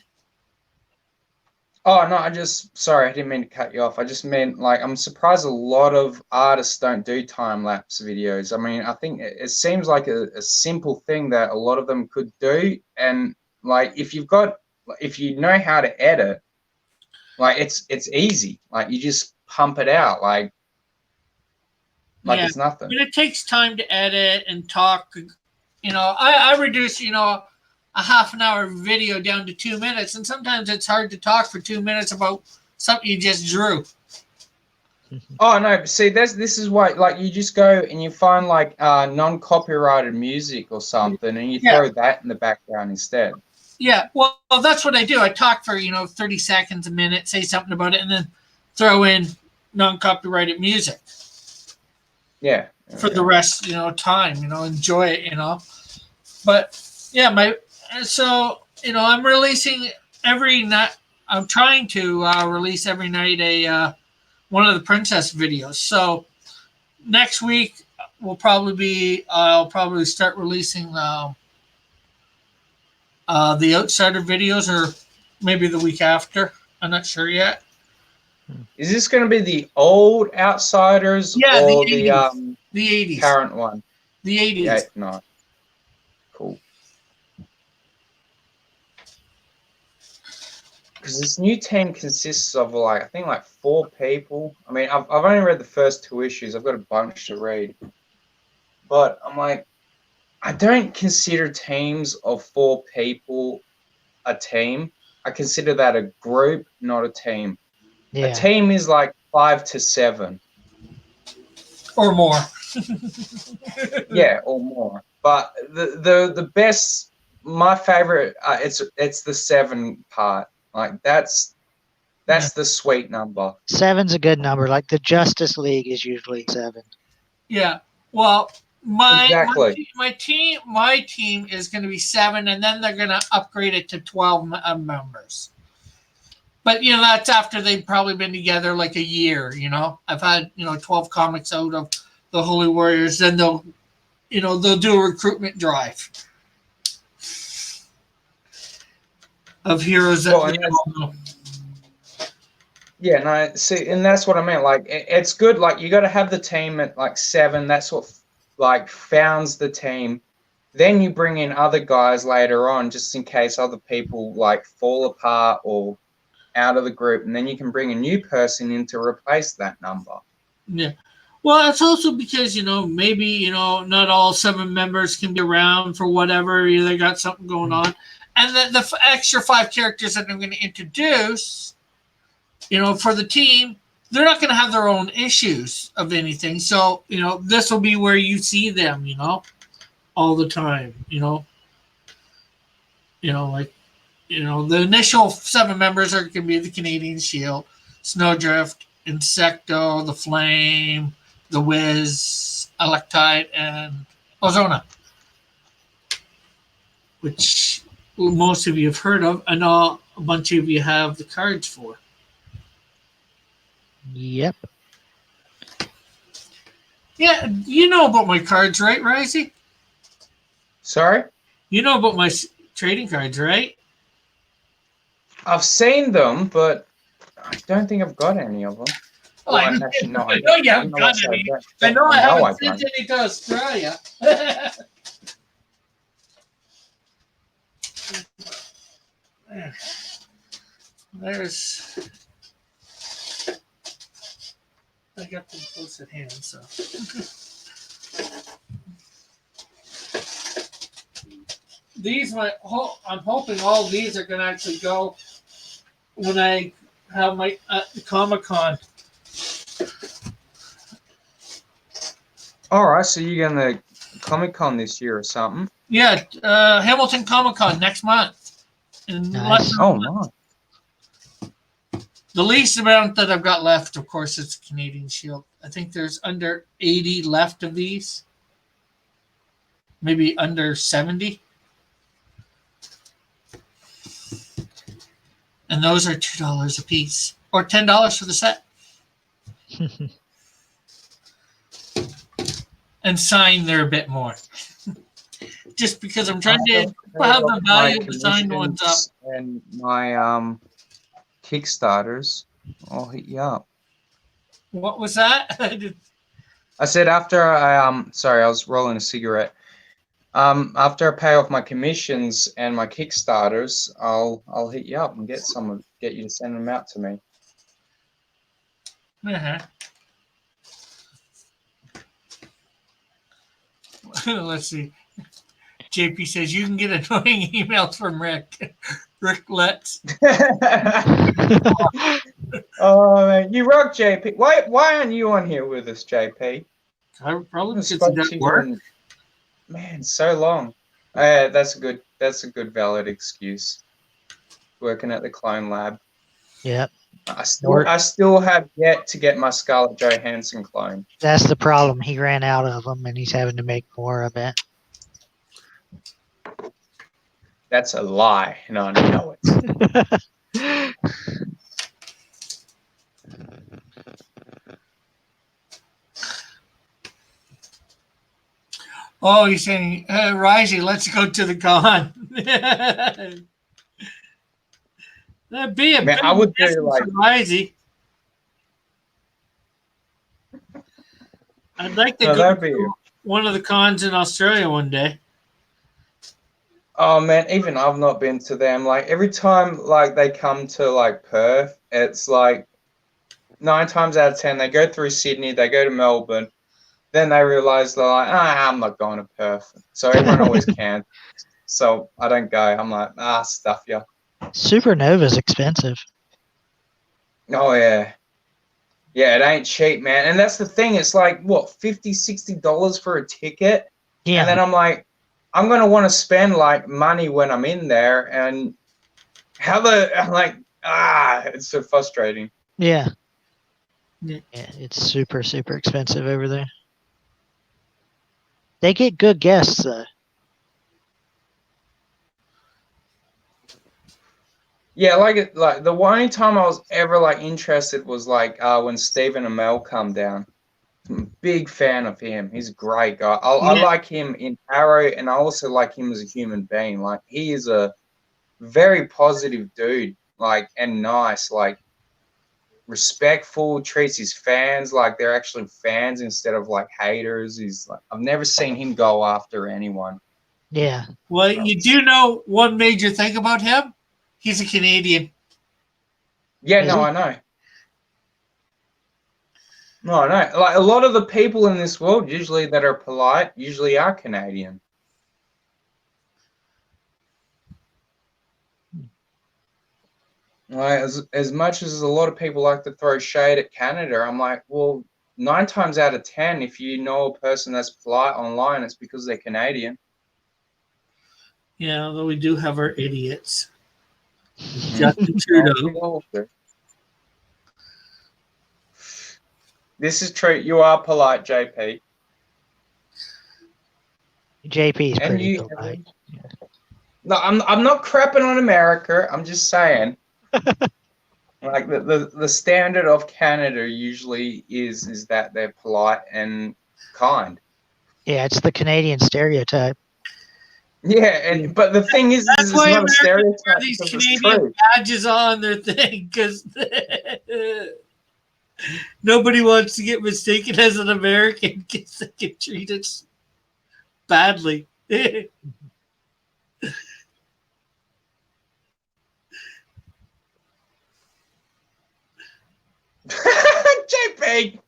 Oh no, sorry, I didn't mean to cut you off. I just meant like I'm surprised a lot of artists don't do time-lapse videos. I mean, I think it seems like a simple thing that a lot of them could do, and like if you know how to edit, like it's easy. Like you just pump it out like Yeah, it's nothing. but it takes time to edit and talk. I reduce a half an hour video down to 2 minutes, and sometimes it's hard to talk for 2 minutes about something you just drew. Oh no, but see this is why like you just go and you find like non-copyrighted music or something and you Yeah. throw that in the background instead. Yeah, well, that's what I do. I talk for 30 seconds, a minute, say something about it, and then throw in non-copyrighted music Yeah. for the rest, time. Enjoy it. But yeah, I'm releasing every night. I'm trying to release every night a one of the princess videos. So next week I'll probably start releasing the Outsider videos, or maybe the week after. I'm not sure yet. Is this going to be the old Outsiders Yeah, or the 80s. The 80s. current one? The 80s. Yeah, no. Cool. Because this new team consists of I think 4 people. I mean, I've only read the first 2 issues. I've got a bunch to read. But I'm like, I don't consider teams of 4 people a team. I consider that a group, not a team. Yeah. A team is like 5 to 7. Or more. Yeah, or more. But the best, my favorite, it's the 7 part. Like that's the sweet number. 7's a good number. Like the Justice League is usually 7. Yeah. Well, my team is going to be 7, and then they're going to upgrade it to 12 members. But that's after they've probably been together like a year. I've had 12 comics out of the Holy Warriors. Then they'll do a recruitment drive of heroes that we all know. Yeah, no, see, and that's what I meant. Like, it's good. Like, you got to have the team at 7. That's what founds the team. Then you bring in other guys later on, just in case other people fall apart or out of the group, and then you can bring a new person in to replace that number. Yeah. Well, it's also because maybe not all 7 members can be around for whatever. They got something going on, and the extra 5 characters that I'm going to introduce, for the team, they're not going to have their own issues of anything. So this will be where you see them, all the time. The initial 7 members are going to be the Canadian Shield, Snowdrift, Insecto, the Flame, the Wiz, Electite, and Ozona, which most of you have heard of, and a bunch of you have the cards for. Yep. Yeah, you know about my cards, right, Risey? Sorry? You know about my trading cards, right? I've seen them, but I don't think I've got any of them. Oh, I know you haven't got any. I know I haven't sent any to Australia. There's. I got them close at hand, so. These, I'm hoping all these are going to actually go when I have my Comic-Con. All right, so you're going to Comic-Con this year or something? Yeah, Hamilton Comic-Con next month. Nice. Oh, nice. The least amount that I've got left, of course, is Canadian Shield. I think there's under 80 left of these. Maybe under 70. And those are $2 a piece. Or $10 for the set. and sign there a bit more. Just because I'm trying to have the value of the signed ones up. And my Kickstarters, I'll hit you up. What was that? I said after I sorry, I was rolling a cigarette. After I pay off my commissions and my Kickstarters, I'll hit you up and get you to send them out to me. Uh-huh. Let's see. JP says you can get annoying emails from Rick. Rick Letts. Oh man, you rock, JP. Why aren't you on here with us, JP? I probably because Spoke he to got you work. in- man, so long. That's a good valid excuse. Working at the clone lab. Yep. I still have yet to get my Scarlett Johansson clone. That's the problem. He ran out of them, and he's having to make more of it. That's a lie, and I know it. Oh, he's saying, Risey, let's go to the con. That'd be a Man, big I would do, business like- for Risey. I'd like to No, go that'd be. to one of the cons in Australia one day. Oh man, even I've not been to them. Like every time, like they come to like Perth, it's like 9 times out of 10 they go through Sydney, they go to Melbourne, then they realize they're like, I'm not going to Perth. So everyone always can. So I don't go. I'm like, stuff ya. Supernova's expensive. Oh yeah. Yeah, it ain't cheap, man. And that's the thing. It's like, what, $50, $60 for a ticket? Yeah. And then I'm like, I'm going to want to spend like money when I'm in there. And I'm like, it's so frustrating. Yeah. Yeah. Yeah, it's super, super expensive over there. They get good guests, though. Yeah, like the only time I was ever like interested was like when Stephen Amell come down. I'm a big fan of him. He's a great guy. I Yeah. like him in Arrow, and I also like him as a human being. Like he is a very positive dude, like and nice, like respectful, treats his fans like they're actually fans instead of like haters. He's like I've never seen him go after anyone. Yeah. Well, you do know one major thing about him? He's a Canadian. Yeah, Is no, he? I know. No, I know. Like a lot of the people in this world, usually that are polite, usually are Canadian. Like as much as a lot of people like to throw shade at Canada, I'm like, well, 9 times out of 10, if you know a person that's polite online, it's because they're Canadian. Yeah, although we do have our idiots. Justin Trudeau. This is true. You are polite, JP. JP's And pretty you, polite. No, I'm not crapping on America. I'm just saying. Like the standard of Canada usually is that they're polite and kind. Yeah, it's the Canadian stereotype. Yeah, but the thing is, That's it's why not a Americans stereotype wear these because it's Canadian true. badges on their thing because nobody wants to get mistaken as an American because they get treated badly. JP,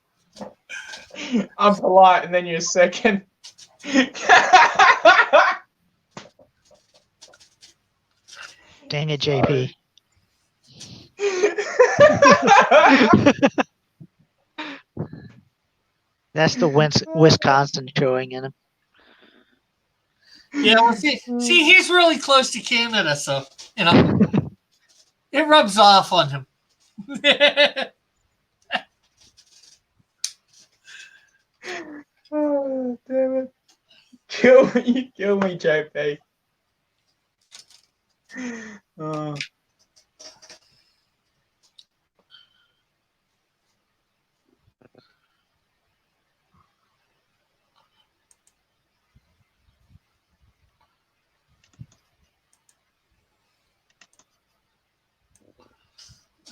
I'm polite, and then you're second. Dang it, JP. That's the Wisconsin showing in him. Yeah, well, see, he's really close to Canada, so you know it rubs off on him. Oh, damn it. You kill me, JP. Oh.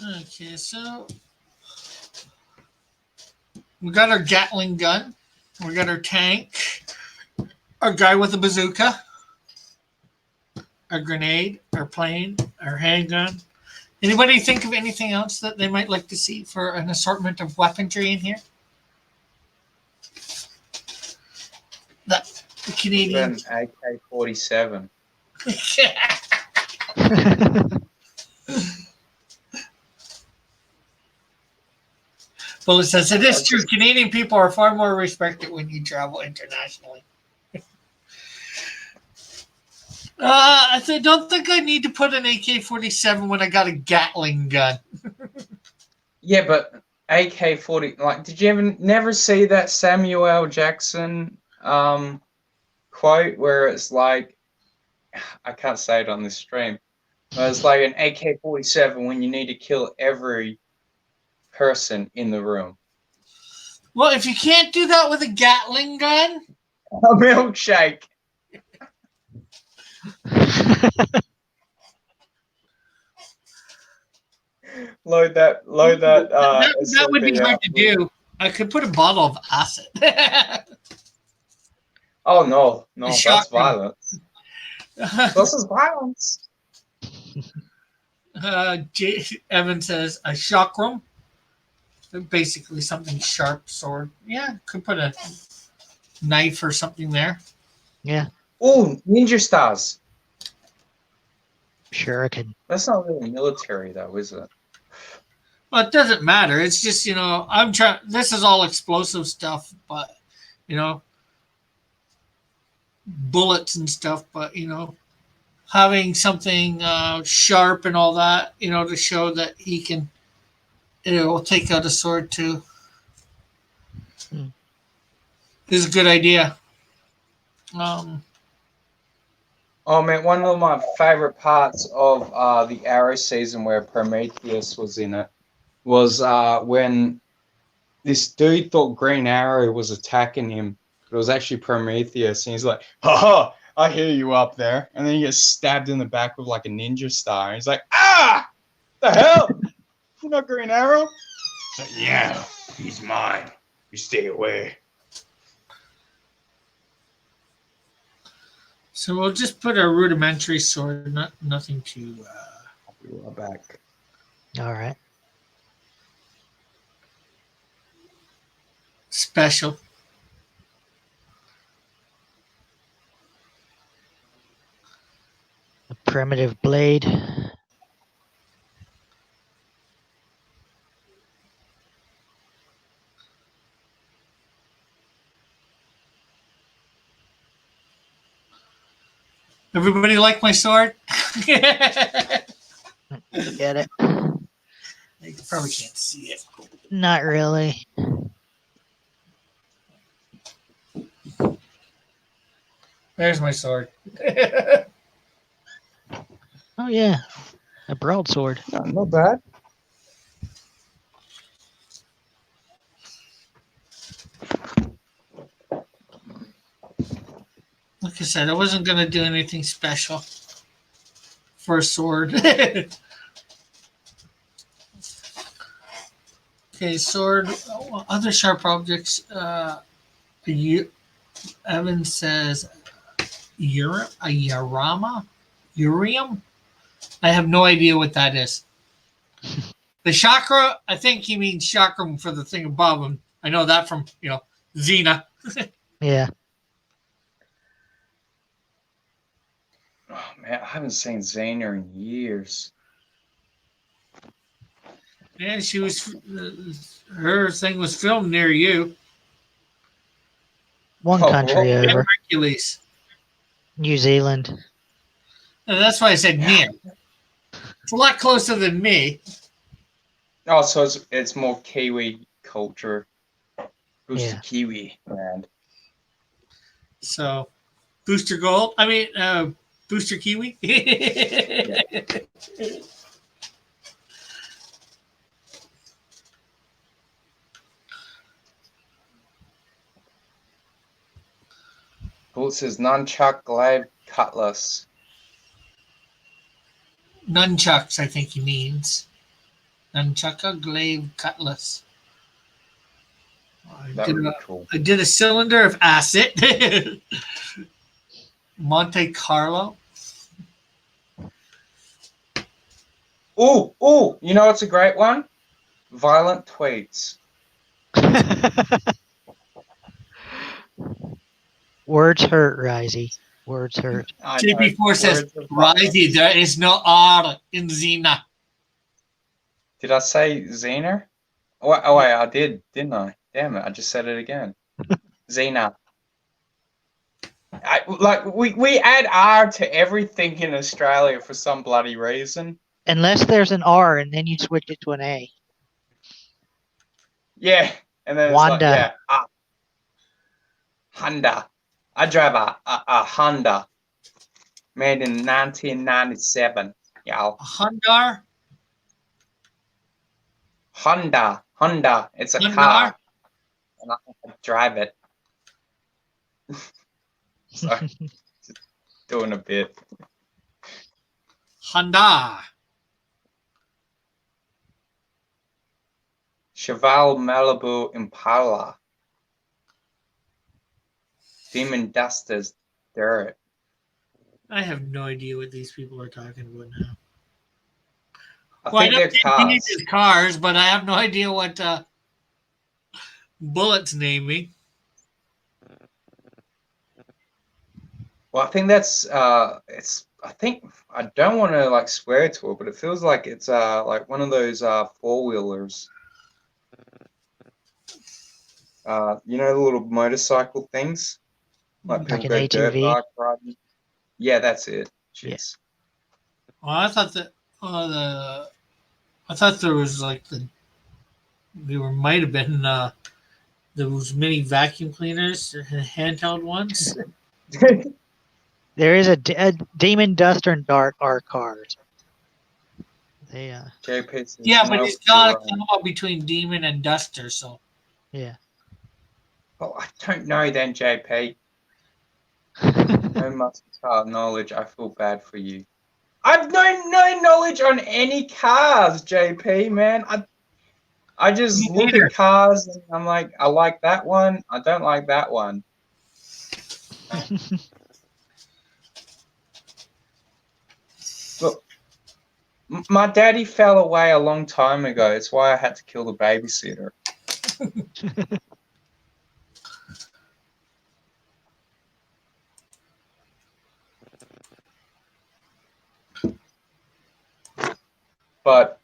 Okay, so we got our Gatling gun. We got our tank. Our guy with a bazooka. Our grenade. Our plane. Our handgun. Anybody think of anything else that they might like to see for an assortment of weaponry in here? That the Canadian. An AK-47. Well, it says it is true. Canadian people are far more respected when you travel internationally. I don't think I need to put an AK-47 when I got a Gatling gun. Yeah, but AK-40. Like, did you never see that Samuel L. Jackson quote where it's like, I can't say it on this stream, but it's like an AK-47 when you need to kill every person in the room. Well, if you can't do that with a Gatling gun, A milkshake. Load that. that would be SLB hard up. to do. I could put a bottle of acid. Oh no, that's Shotgun. violence. This is violence. Evan says a chakram. Basically something sharp sword. Yeah, could put a knife or something there. Yeah, Oh, ninja stars. sure I can. That's not really military though, is it? Well, it doesn't matter. It's just, I'm trying. This is all explosive stuff, but, bullets and stuff, but, having something sharp and all that, to show that he can, will take out a sword too. Is a good idea. Oh man, one of my favorite parts of the Arrow season where Prometheus was in it was when this dude thought Green Arrow was attacking him, but it was actually Prometheus, and he's like, "Haha, I hear you up there," and then he gets stabbed in the back with like a ninja star. And he's like, "Ah, the hell! You're not Green Arrow?" It's like, "Yeah, he's mine. You stay away." So we'll just put a rudimentary sword, nothing too We are back. All right. special. A primitive blade. Everybody like my sword? You Get it? probably can't see it. Not really. There's my sword. Oh yeah, a broadsword. Not bad. Like I said, I wasn't going to do anything special for a sword. Okay, sword. Other sharp objects. Evan says Urium. I have no idea what that is. The chakra, I think he means chakram for the thing above him. I know that from, Xena. Yeah. Oh man, I haven't seen Xena in years. Yeah, she was. Her thing was filmed near you. One Oh, country well, over. Hercules. New Zealand. And that's why I said near. It's a lot closer than me. Oh, so it's more Kiwi culture. Who's Yeah. the Kiwi land? So, Booster Gold. Booster Kiwi. Bullet says nunchuck glaive cutlass. Nunchucks, I think he means. Nunchaka glaive cutlass. That would be cool. I did a cylinder of acid. Monte Carlo. Ooh, you know what's a great one? Violent tweets. Words hurt, Risey. Words hurt. I know. JP4 says, Words of violence. Risey, there is no R in Xena. Did I say Xena? Oh, wait, I did, didn't I? Damn it, I just said it again. Xena. We add R to everything in Australia for some bloody reason. Unless there's an R and then you switch it to an A. Yeah, and then Wanda. it's like, Honda. I drive a Honda made in 1997. Y'all. Hundar? Honda. It's a Hyundai? car. And I drive it. Sorry. Just doing a bit. Honda. Cheval Malibu Impala. Demon Dusters Dirt. I have no idea what these people are talking about now. I Well, think I know they're cars. these is cars, but I have no idea what Bullet's naming. Well, I think that's it's. I think I don't want to like swear to it, but it feels like it's like one of those four wheelers. You know the little motorcycle things, like Like people an go dirt ATV? bike riding. Yeah, that's it. Jeez. Well, I thought that I thought there was like might have been those mini vacuum cleaners, handheld ones. There is a Demon Duster and Dart are cars. They JP says, Yeah, but "Nope, it's got you're a combo between Demon and Duster, so yeah. Oh, I don't know then, JP. No muscle car knowledge. I feel bad for you. I've no knowledge on any cars, JP, man. I just Me look neither. at cars and I'm like, I like that one. I don't like that one. Look, my daddy fell away a long time ago. It's why I had to kill the babysitter. But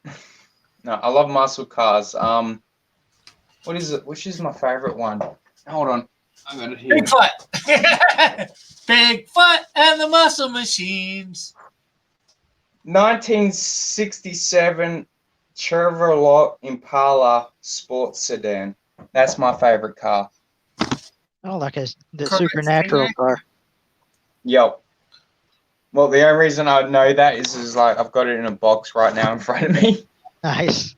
no, I love muscle cars. What is it? Which is my favorite one? Hold on, I got it here. Bigfoot. Bigfoot and the Muscle Machines. 1967 Chevrolet Impala sports sedan. That's my favorite car. Oh, like the Correct. supernatural car. Yep. Well, the only reason I know that is like I've got it in a box right now in front of me. Nice.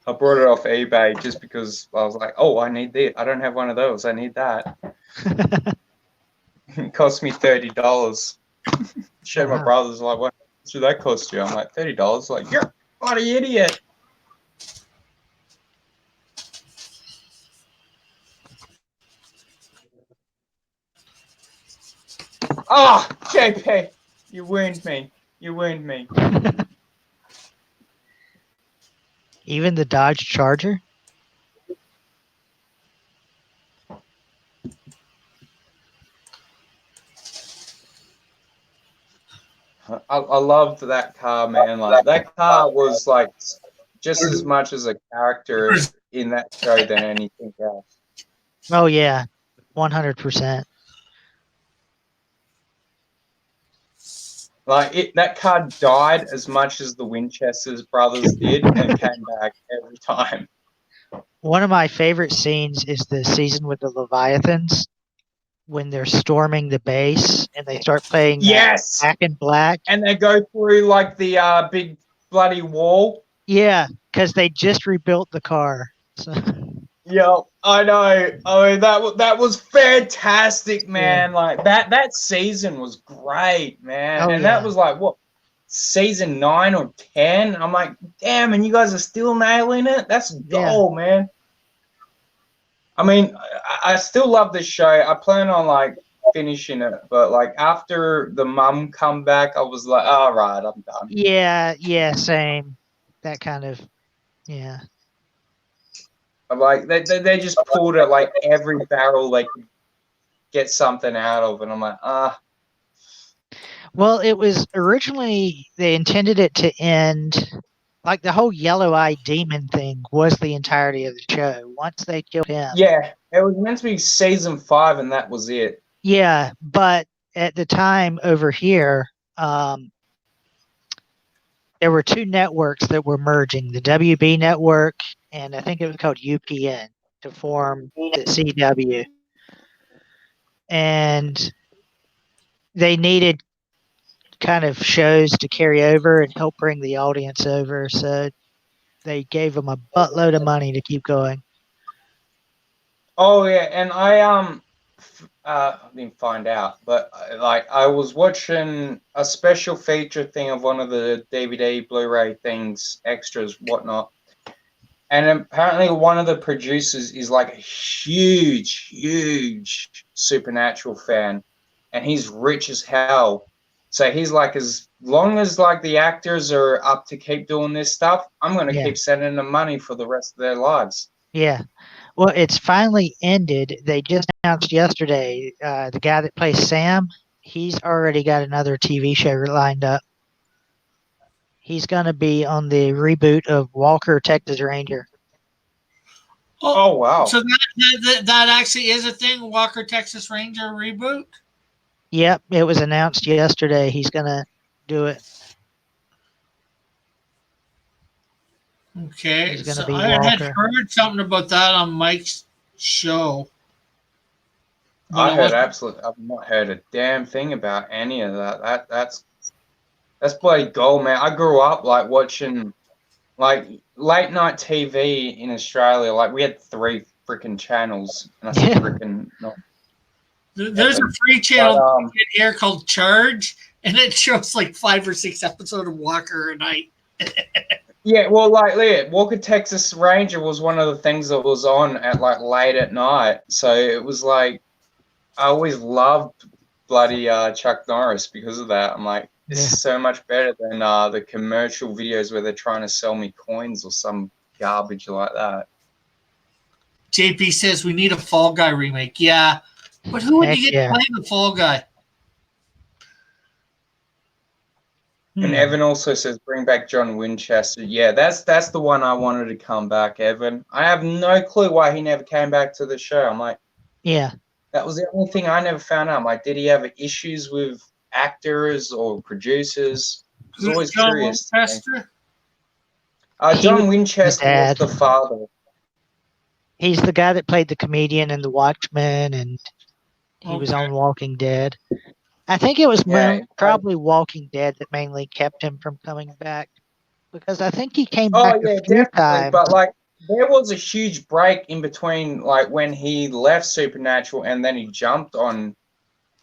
I brought it off eBay just because I was like, oh, I need this. I don't have one of those. I need that. It cost me $30. Showed my Wow. brothers like, what should that cost you? I'm like, $30. Like, you're a bloody idiot. Ah, JP, you wound me. You wound me. Even the Dodge Charger. I loved that car, man. Like that car was like just as much as a character in that show than anything else. Oh yeah, 100%. Like that car died as much as the Winchesters brothers did, and came back every time. One of my favorite scenes is the season with the Leviathans when they're storming the base and they start playing Yes, Back in Black. and they go through like the big bloody wall. Yeah, because they just rebuilt the car. So, Yeah, I know. Oh, that was fantastic, man. Like that season was great, man. Oh, and yeah. that was like what season 9 or 10. I'm like, damn, and you guys are still nailing it. That's Yeah. gold, man. I mean, I still love this show. I plan on like finishing it, but like after the mum come back, I was like, all right, I'm done. Yeah, same. That kind of, yeah. Like they just pulled it like every barrel they could get something out of, and I'm like, Well, it was originally, they intended it to end, like the whole yellow-eyed demon thing was the entirety of the show. Once they killed him. yeah, it was meant to be season 5, and that was it. Yeah, but at the time over here, there were two networks that were merging, the WB network and I think it was called UPN to form the CW. And they needed kind of shows to carry over and help bring the audience over. So they gave them a buttload of money to keep going. Oh yeah, and I didn't find out, but like I was watching a special feature thing of one of the DVD, Blu-ray things, extras, whatnot, and apparently one of the producers is like a huge Supernatural fan, and he's rich as hell. So he's like, as long as like the actors are up to keep doing this stuff, I'm gonna Yeah. keep sending them money for the rest of their lives. Yeah. Well, it's finally ended. They just announced yesterday, the guy that plays Sam, he's already got another TV show lined up. He's going to be on the reboot of Walker, Texas Ranger. Oh wow. So that actually is a thing, Walker Texas Ranger reboot? Yep, it was announced yesterday. He's going to do it. Okay, He's gonna so be I had Walker. heard something about that on Mike's show. But I it heard wasn't- absolutely. I've not heard a damn thing about any of that. That's bloody gold, man. I grew up like watching like late night TV in Australia. Like we had 3 freaking channels, and I said Yeah. freaking no. There's a free channel But, in here called Charge, and it shows like 5 or 6 episodes of Walker a night. yeah, well, like yeah, Walker Texas Ranger was one of the things that was on at like late at night. So it was like I always loved bloody Chuck Norris because of that. I'm like, this Yeah. is so much better than the commercial videos where they're trying to sell me coins or some garbage like that. JP says we need a Fall Guy remake. Yeah, but who would Heck you get yeah. to play the Fall Guy? And Evan also says bring back John Winchester. Yeah, that's the one I wanted to come back, Evan. I have no clue why he never came back to the show. I'm like, Yeah. that was the only thing I never found out. I'm like, did he have issues with actors or producers? I was Who's always John curious. Winchester? He John was Winchester the was dad. the father. He's the guy that played the comedian in The Watchmen, and he was Okay. on Walking Dead. I think it was Yeah, probably Walking Dead that mainly kept him from coming back, because I think he came Oh back yeah, a few definitely. times. But like, there was a huge break in between, like when he left Supernatural and then he jumped on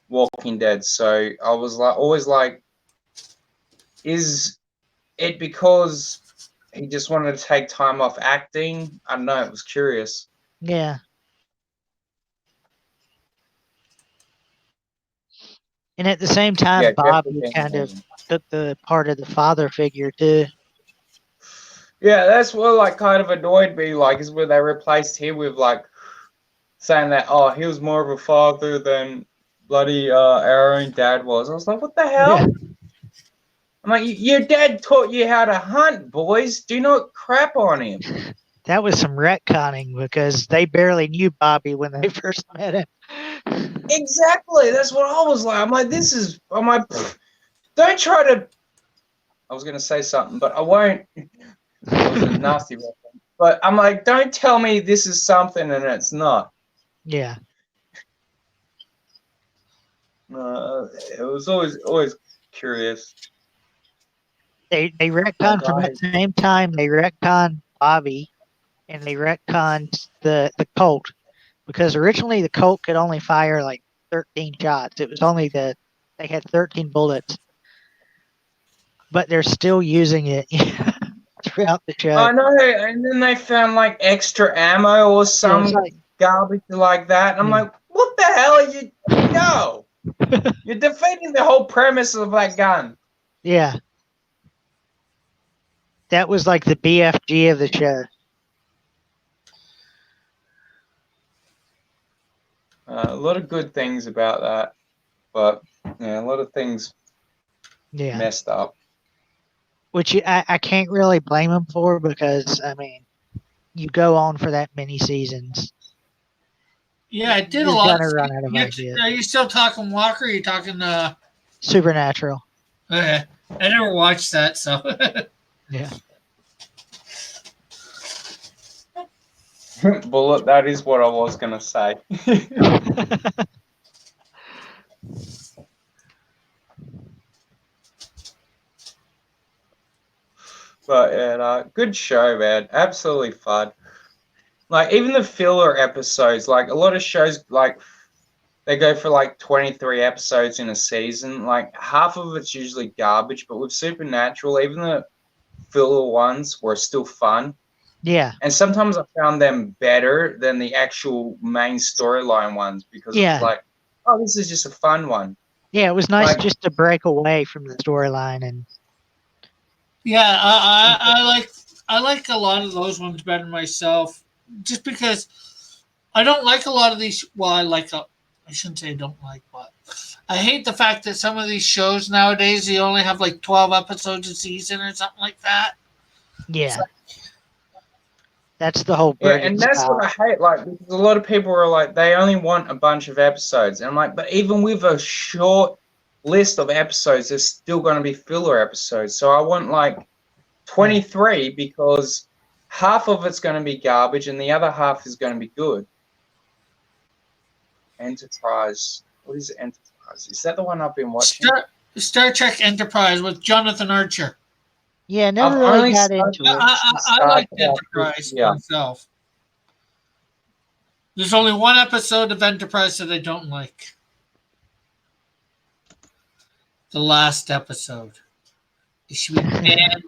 Walking Dead. So I was like, always like, is it because he just wanted to take time off acting? I don't know. It was curious. Yeah. And at the same time, Yeah, Bobby definitely. kind of took the part of the father figure too. Yeah, that's what like kind of annoyed me. Like, is where they replaced him with like saying that he was more of a father than bloody our own dad was. I was like, what the hell? Yeah. I'm like, your dad taught you how to hunt, boys. Do not crap on him. That was some retconning because they barely knew Bobby when they first met him. Exactly. That's what I was like. I'm like, pfft, don't try to. I was gonna say something, but I won't. It was a nasty reference. But I'm like, don't tell me this is something and it's not. Yeah. It was always curious. They retconned from that same time. They retconned Bobby, and they retconned the Colt, because originally the Colt could only fire like 13 shots. It was only they had 13 bullets. but they're still using it throughout the show. I know, and then they found like extra ammo or Yeah, some it's like, garbage like that. And I'm Yeah. like, what the hell are you? No, you're defeating the whole premise of that gun. yeah. That was like the BFG of the show. A lot of good things about that, but yeah, a lot of things Yeah. messed up. Which I can't really blame them for because, I mean, you go on for that many seasons. Yeah, it did a You're lot. gonna run out of ideas. Are you still talking Walker? Or are you talking? Supernatural. I never watched that, so. Yeah. Bullet, that is what I was gonna say. But yeah, good show, man. Absolutely fun. Like even the filler episodes, like a lot of shows, like they go for like 23 episodes in a season. Like half of it's usually garbage, but with Supernatural, even the filler ones were still fun. Yeah. And sometimes I found them better than the actual main storyline ones because Yeah. it's like, oh, this is just a fun one. Yeah, it was nice Like- just to break away from the storyline and Yeah, I like a lot of those ones better myself, just because I don't like a lot of these. Well, I shouldn't say I don't like, but I hate the fact that some of these shows nowadays you only have like 12 episodes a season or something like that. yeah. That's the whole Yeah, British and that's style. what I hate. Like, because a lot of people are like, they only want a bunch of episodes. And I'm like, but even with a short list of episodes, there's still going to be filler episodes. So I want like 23 because half of it's going to be garbage and the other half is going to be good. Enterprise. What is Enterprise? Is that the one I've been watching? Star Trek Enterprise with Jonathan Archer. Yeah, never I've really only got started into it. I like Enterprise Yeah. myself. There's only one episode of Enterprise that I don't like. The last episode. It should be banned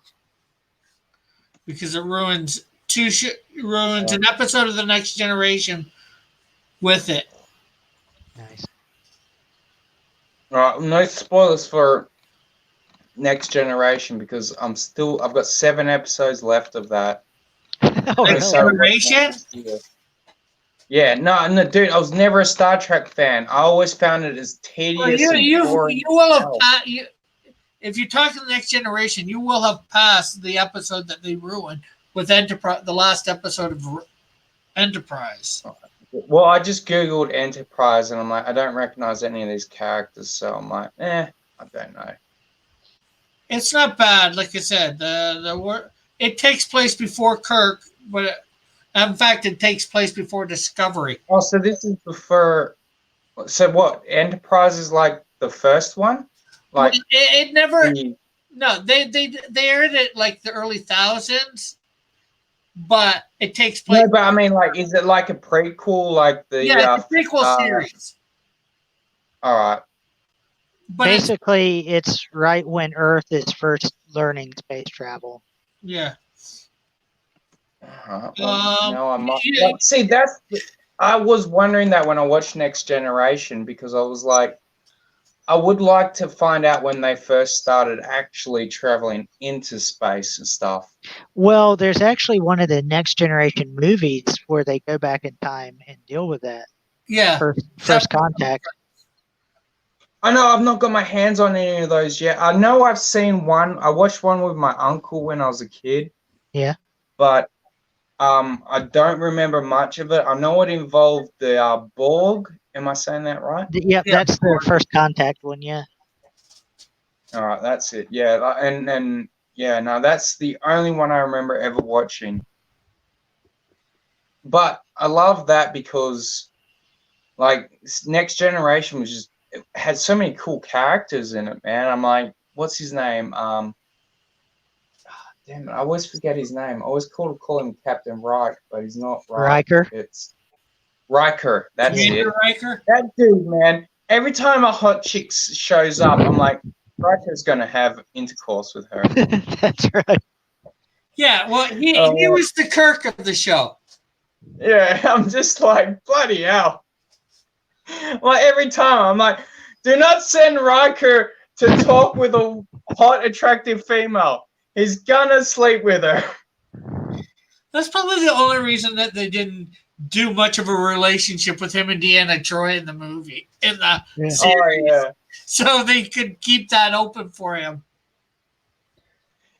because it ruins an episode of The Next Generation with it. Nice. All right, no spoilers for Next Generation because I've got 7 episodes left of that. Oh, Next really? Generation? Yeah, no, dude, I was never a Star Trek fan. I always found it as tedious Well, and boring. you will have hell. if you're talking The Next Generation, you will have passed the episode that they ruined with Enterprise, the last episode of Enterprise. Well, I just Googled Enterprise and I'm like, I don't recognize any of these characters, so I'm like, I don't know. It's not bad, like I said. It takes place before Kirk, but in fact, it takes place before Discovery. Oh, so this is before. So what? Enterprise is like the first one, like It never. the- No, they aired it like the early thousands, but it takes place. No, but I mean, like, is it like a prequel, like the? Yeah, it's a prequel series. All right. But it's, Basically, it's right when Earth is first learning space travel. yeah. Well, no, I might. yeah. Like, see, I was wondering that when I watched Next Generation because I was like, I would like to find out when they first started actually traveling into space and stuff. Well, there's actually one of the Next Generation movies where they go back in time and deal with that. Yeah. First contact. I know I've not got my hands on any of those yet. I know I've seen one. I watched one with my uncle when I was a kid. Yeah. But I don't remember much of it. I know it involved the Borg. Am I saying that right? Yep, Yeah, that's the first contact one, yeah. All right, that's it. Yeah, and yeah, no, that's the only one I remember ever watching. But I love that because, like, Next Generation was just it had so many cool characters in it, man. I'm like, what's his name? Damn it, I always forget his name. I always call him Captain Reich, but he's not Reich. Riker. It's Riker. That's it. Commander Riker. That dude, man. Every time a hot chick shows up, I'm like, Riker's gonna have intercourse with her. That's right. Yeah, well, he Oh. was the Kirk of the show. Yeah, I'm just like, bloody hell. Like every time I'm like, do not send Riker to talk with a hot, attractive female. He's gonna sleep with her. That's probably the only reason that they didn't do much of a relationship with him and Deanna Troy in the movie, in the Yeah. series. Oh yeah. So they could keep that open for him.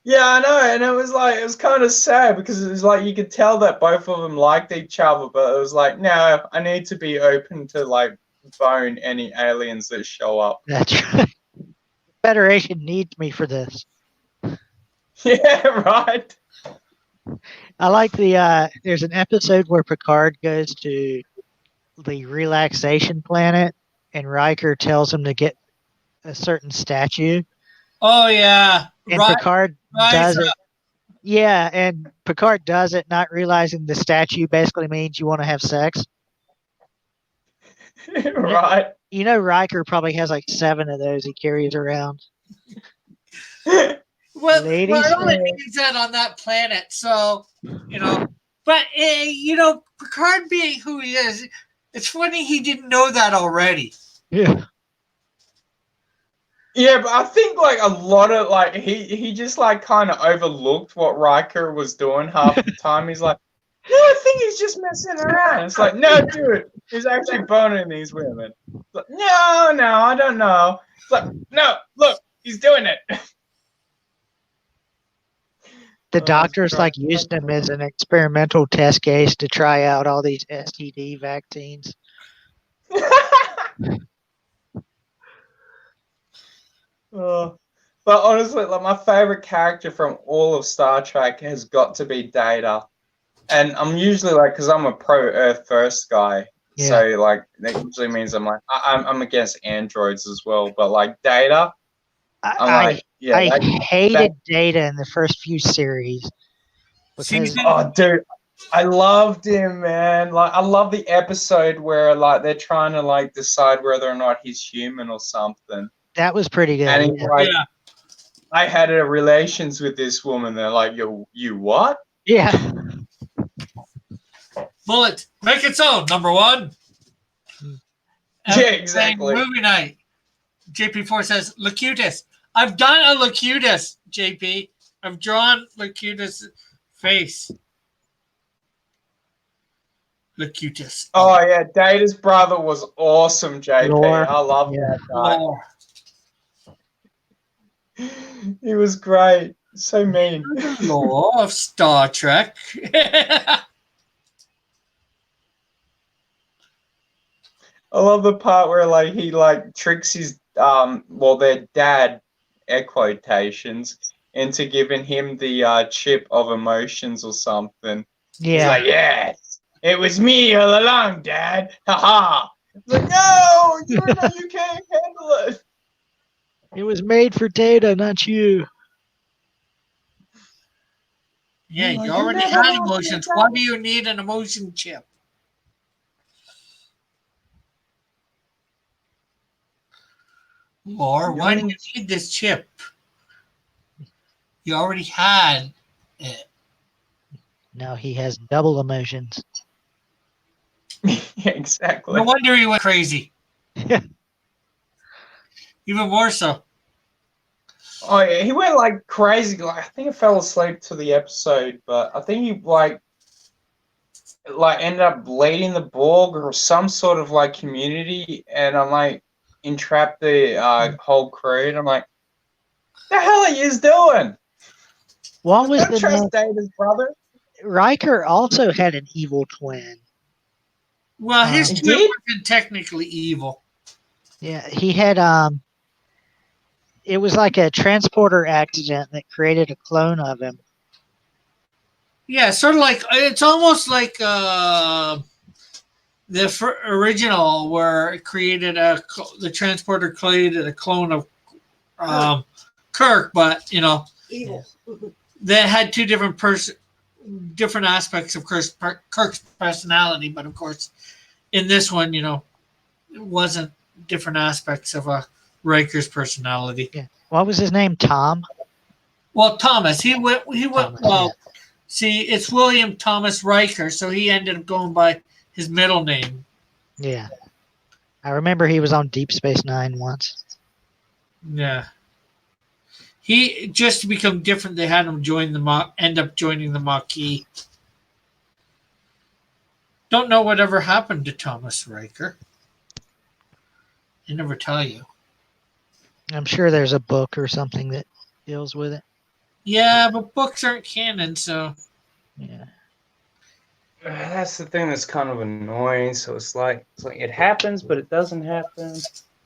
Yeah, I know, and it was kind of sad because it was like you could tell that both of them liked each other, but it was like, no, I need to be open to like bone any aliens that show up. That's right. Federation needs me for this. Yeah, right. I like there's an episode where Picard goes to the relaxation planet and Riker tells him to get a certain statue Oh yeah, and right. Picard does it. Yeah, and Picard does it not realizing the statue basically means you want to have sex. Right. You know Riker probably has like 7 of those he carries around. Well, Ladies it only first. means that on that planet, so But Picard being who he is, it's funny he didn't know that already. Yeah. Yeah, but I think like a lot of like he just like kind of overlooked what Riker was doing half the time. He's like, no, I think he's just messing around. It's like, no, dude, he's actually boning these women. It's like, no, I don't know. It's like, no, look, he's doing it. The Oh, doctors God. like used him as an experimental test case to try out all these STD vaccines. But honestly, like my favorite character from all of Star Trek has got to be Data, and I'm usually like, because I'm a pro Earth First guy, so like that usually means I'm like I'm against androids as well. But like Data, I'm like, yeah, I hated Data in the first few series because oh dude, I loved him, man. Like I love the episode where like they're trying to like decide whether or not he's human or something. that was pretty good. And he's Yeah. like, Yeah. I had a relations with this woman. They're like, you what? Yeah. Bullet, make it so, number one. Yeah, exactly. Movie night. JP4 says, Locutus. I've done a Locutus, JP. I've drawn Locutus' face. Locutus. Oh yeah, Data's brother was awesome, JP. Lore. I love Yeah. that guy. Lore. He was great. So mean. Lore of Star Trek. I love the part where like he like tricks his their dad, air quotations, into giving him the chip of emotions or something. He's Yeah. like, yes, it was me all along, Dad. Ha ha. Like, no, you can't handle it. It was made for Data, not you. Yeah, Like, you you already never had want emotions. to- Why do you need an emotion chip? Or why do you need this chip? You already had it. No, he has double emotions. Yeah, exactly. No wonder he went crazy. Even more so. Oh yeah, he went like crazy. Like I think I fell asleep to the episode, but I think he like ended up leading the Borg or some sort of like community, and I'm like entrapped the whole crew. And I'm like, the hell are you doing? What was Don't the trust Data's brother. Riker also had an evil twin. Well, his He chip did? wasn't technically evil. Yeah, he had it was like a transporter accident that created a clone of him. Yeah, sort of like it's almost like original where it created the transporter created a clone of Kirk, but Evil. they had two different aspects of Kirk's personality. But of course, in this one, it wasn't different aspects of a Riker's personality. What was his name? Tom? Well, Thomas, he went. Thomas, Well, see, it's William Thomas Riker, so he ended up going by his middle name. Yeah. I remember he was on Deep Space Nine once. Yeah. He just to become different. They had him end up joining the Maquis. Don't know whatever happened to Thomas Riker. They never tell you. I'm sure there's a book or something that deals with it. Yeah, but books aren't canon, so Yeah. That's the thing that's kind of annoying. So it's like it happens, but it doesn't happen.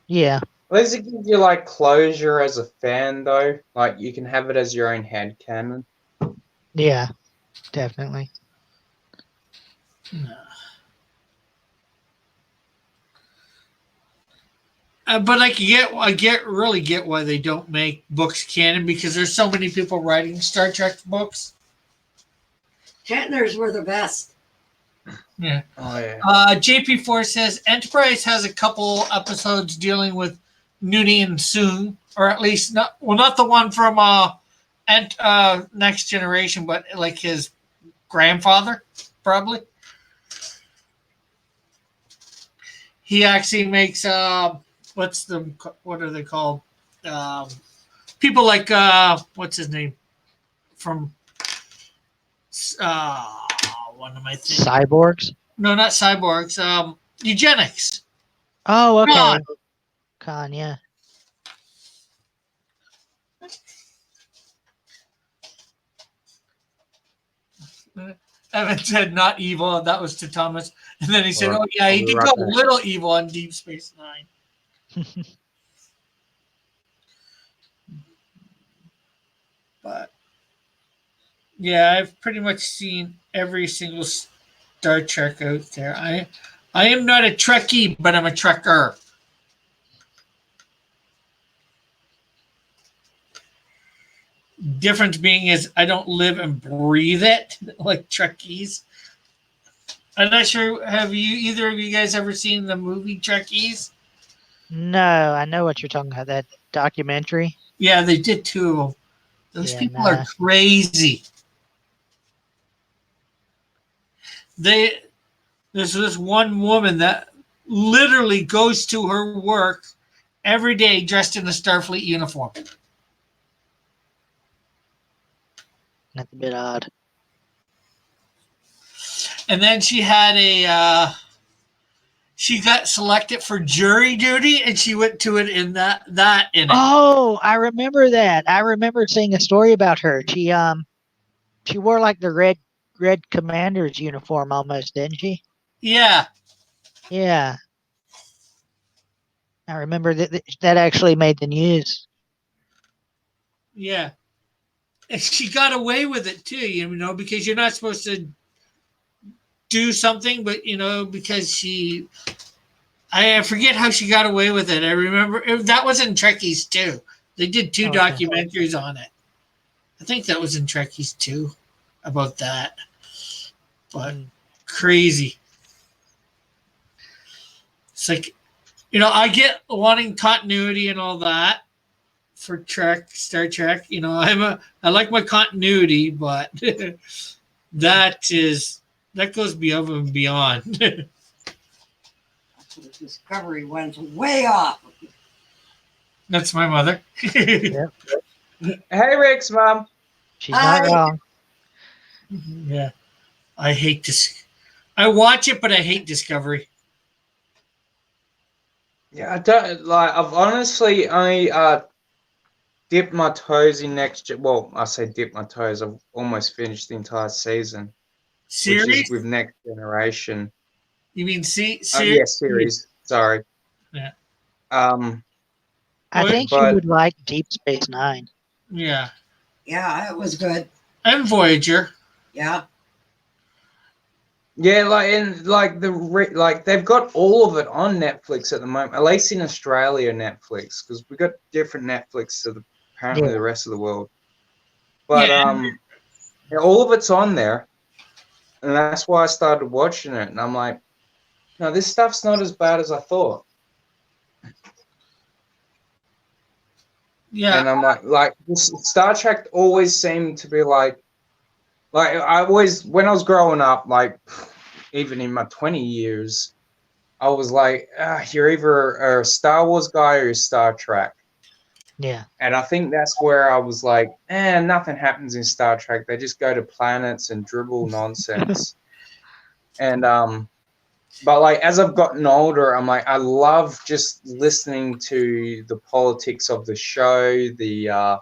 Yeah. At least it gives you like closure as a fan, though. Like you can have it as your own headcanon. Yeah. Definitely. no. But I really get why they don't make books canon because there's so many people writing Star Trek books. Shatners were the best. Yeah. Oh yeah. JP4 says Enterprise has a couple episodes dealing with Noonien Soong, or at least not the one from Next Generation, but like his grandfather, probably. He actually makes what are they called? People like what's his name from what am I thinking? Cyborgs? No, not cyborgs. Eugenics. Oh, okay. Khan. Khan, yeah. Evan said not evil. That was to Thomas. And then he said, Or- oh, yeah, he or did Rucker. go a little evil on Deep Space Nine. But, yeah, I've pretty much seen every single Star Trek out there. I am not a Trekkie, but I'm a Trekker. Difference being is I don't live and breathe it like Trekkies. I'm not sure. Have either of you guys ever seen the movie Trekkies? No, I know what you're talking about. That documentary. Yeah, they did two of them. Those Yeah, people nah. are crazy. There's this one woman that literally goes to her work every day dressed in a Starfleet uniform. That's a bit odd. And then she had she got selected for jury duty and she went to it in that in it. Oh, I remember that. I remember seeing a story about her. She wore like the red commander's uniform almost, didn't she? Yeah. Yeah. I remember that actually made the news. Yeah. And she got away with it too, because you're not supposed to do something, but because I forget how she got away with it. I remember that was in Trekkies too. They did two Okay. documentaries on it. I think that was in Trekkies too about that. But crazy. It's like, I get wanting continuity and all that for Star Trek. I like my continuity, but that goes above and beyond. Discovery went way off. That's my mother. Hey, Rick's mom. She's not I- wrong. Yeah. I hate this. I watch it, but I hate Discovery. Yeah, I don't like. I've honestly only dipped my toes in Well, I say dipped my toes. I've almost finished the entire season, which Series? is with Next Generation. You mean series? Yeah, series. Sorry. Yeah. I think but- you would like Deep Space Nine. Yeah. Yeah, it was good. And Voyager. Yeah. Yeah, they've got all of it on Netflix at the moment, at least in Australia, Netflix, because we've got different Netflix to apparently Yeah. the rest of the world. But Yeah. yeah, all of it's on there, and that's why I started watching it. And I'm like, no, this stuff's not as bad as I thought. Yeah. And I'm like Star Trek always seemed to be like I always, when I was growing up, like even in my 20 years, I was like, you're either a Star Wars guy or you're Star Trek. Yeah. And I think that's where I was like, nothing happens in Star Trek. They just go to planets and dribble nonsense. And but like as I've gotten older, I'm like, I love just listening to the politics of the show, the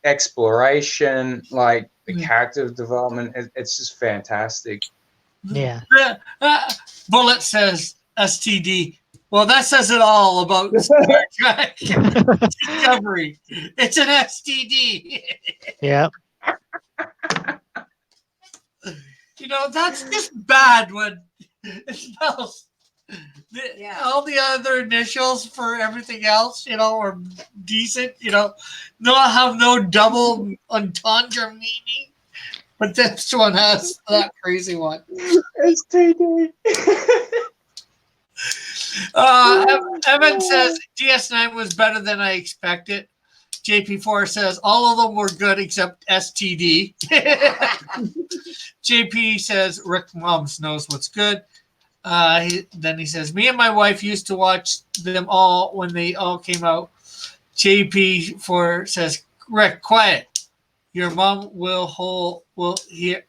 exploration, like the character development. It's just fantastic. Yeah. Bullet says STD. Well, that says it all about Star Trek Discovery. It's an STD. Yep. You know, that's just bad when it spells all the other initials for everything else, you know, are decent, you know, not have no double entendre meaning. But this one has that crazy one. STD. Evan says DS9 was better than I expected. JP4 says all of them were good except STD. JP says Rick Mums knows what's good. Then he says, me and my wife used to watch them all when they all came out. JP4 says, Rick, quiet. Your mom will hear.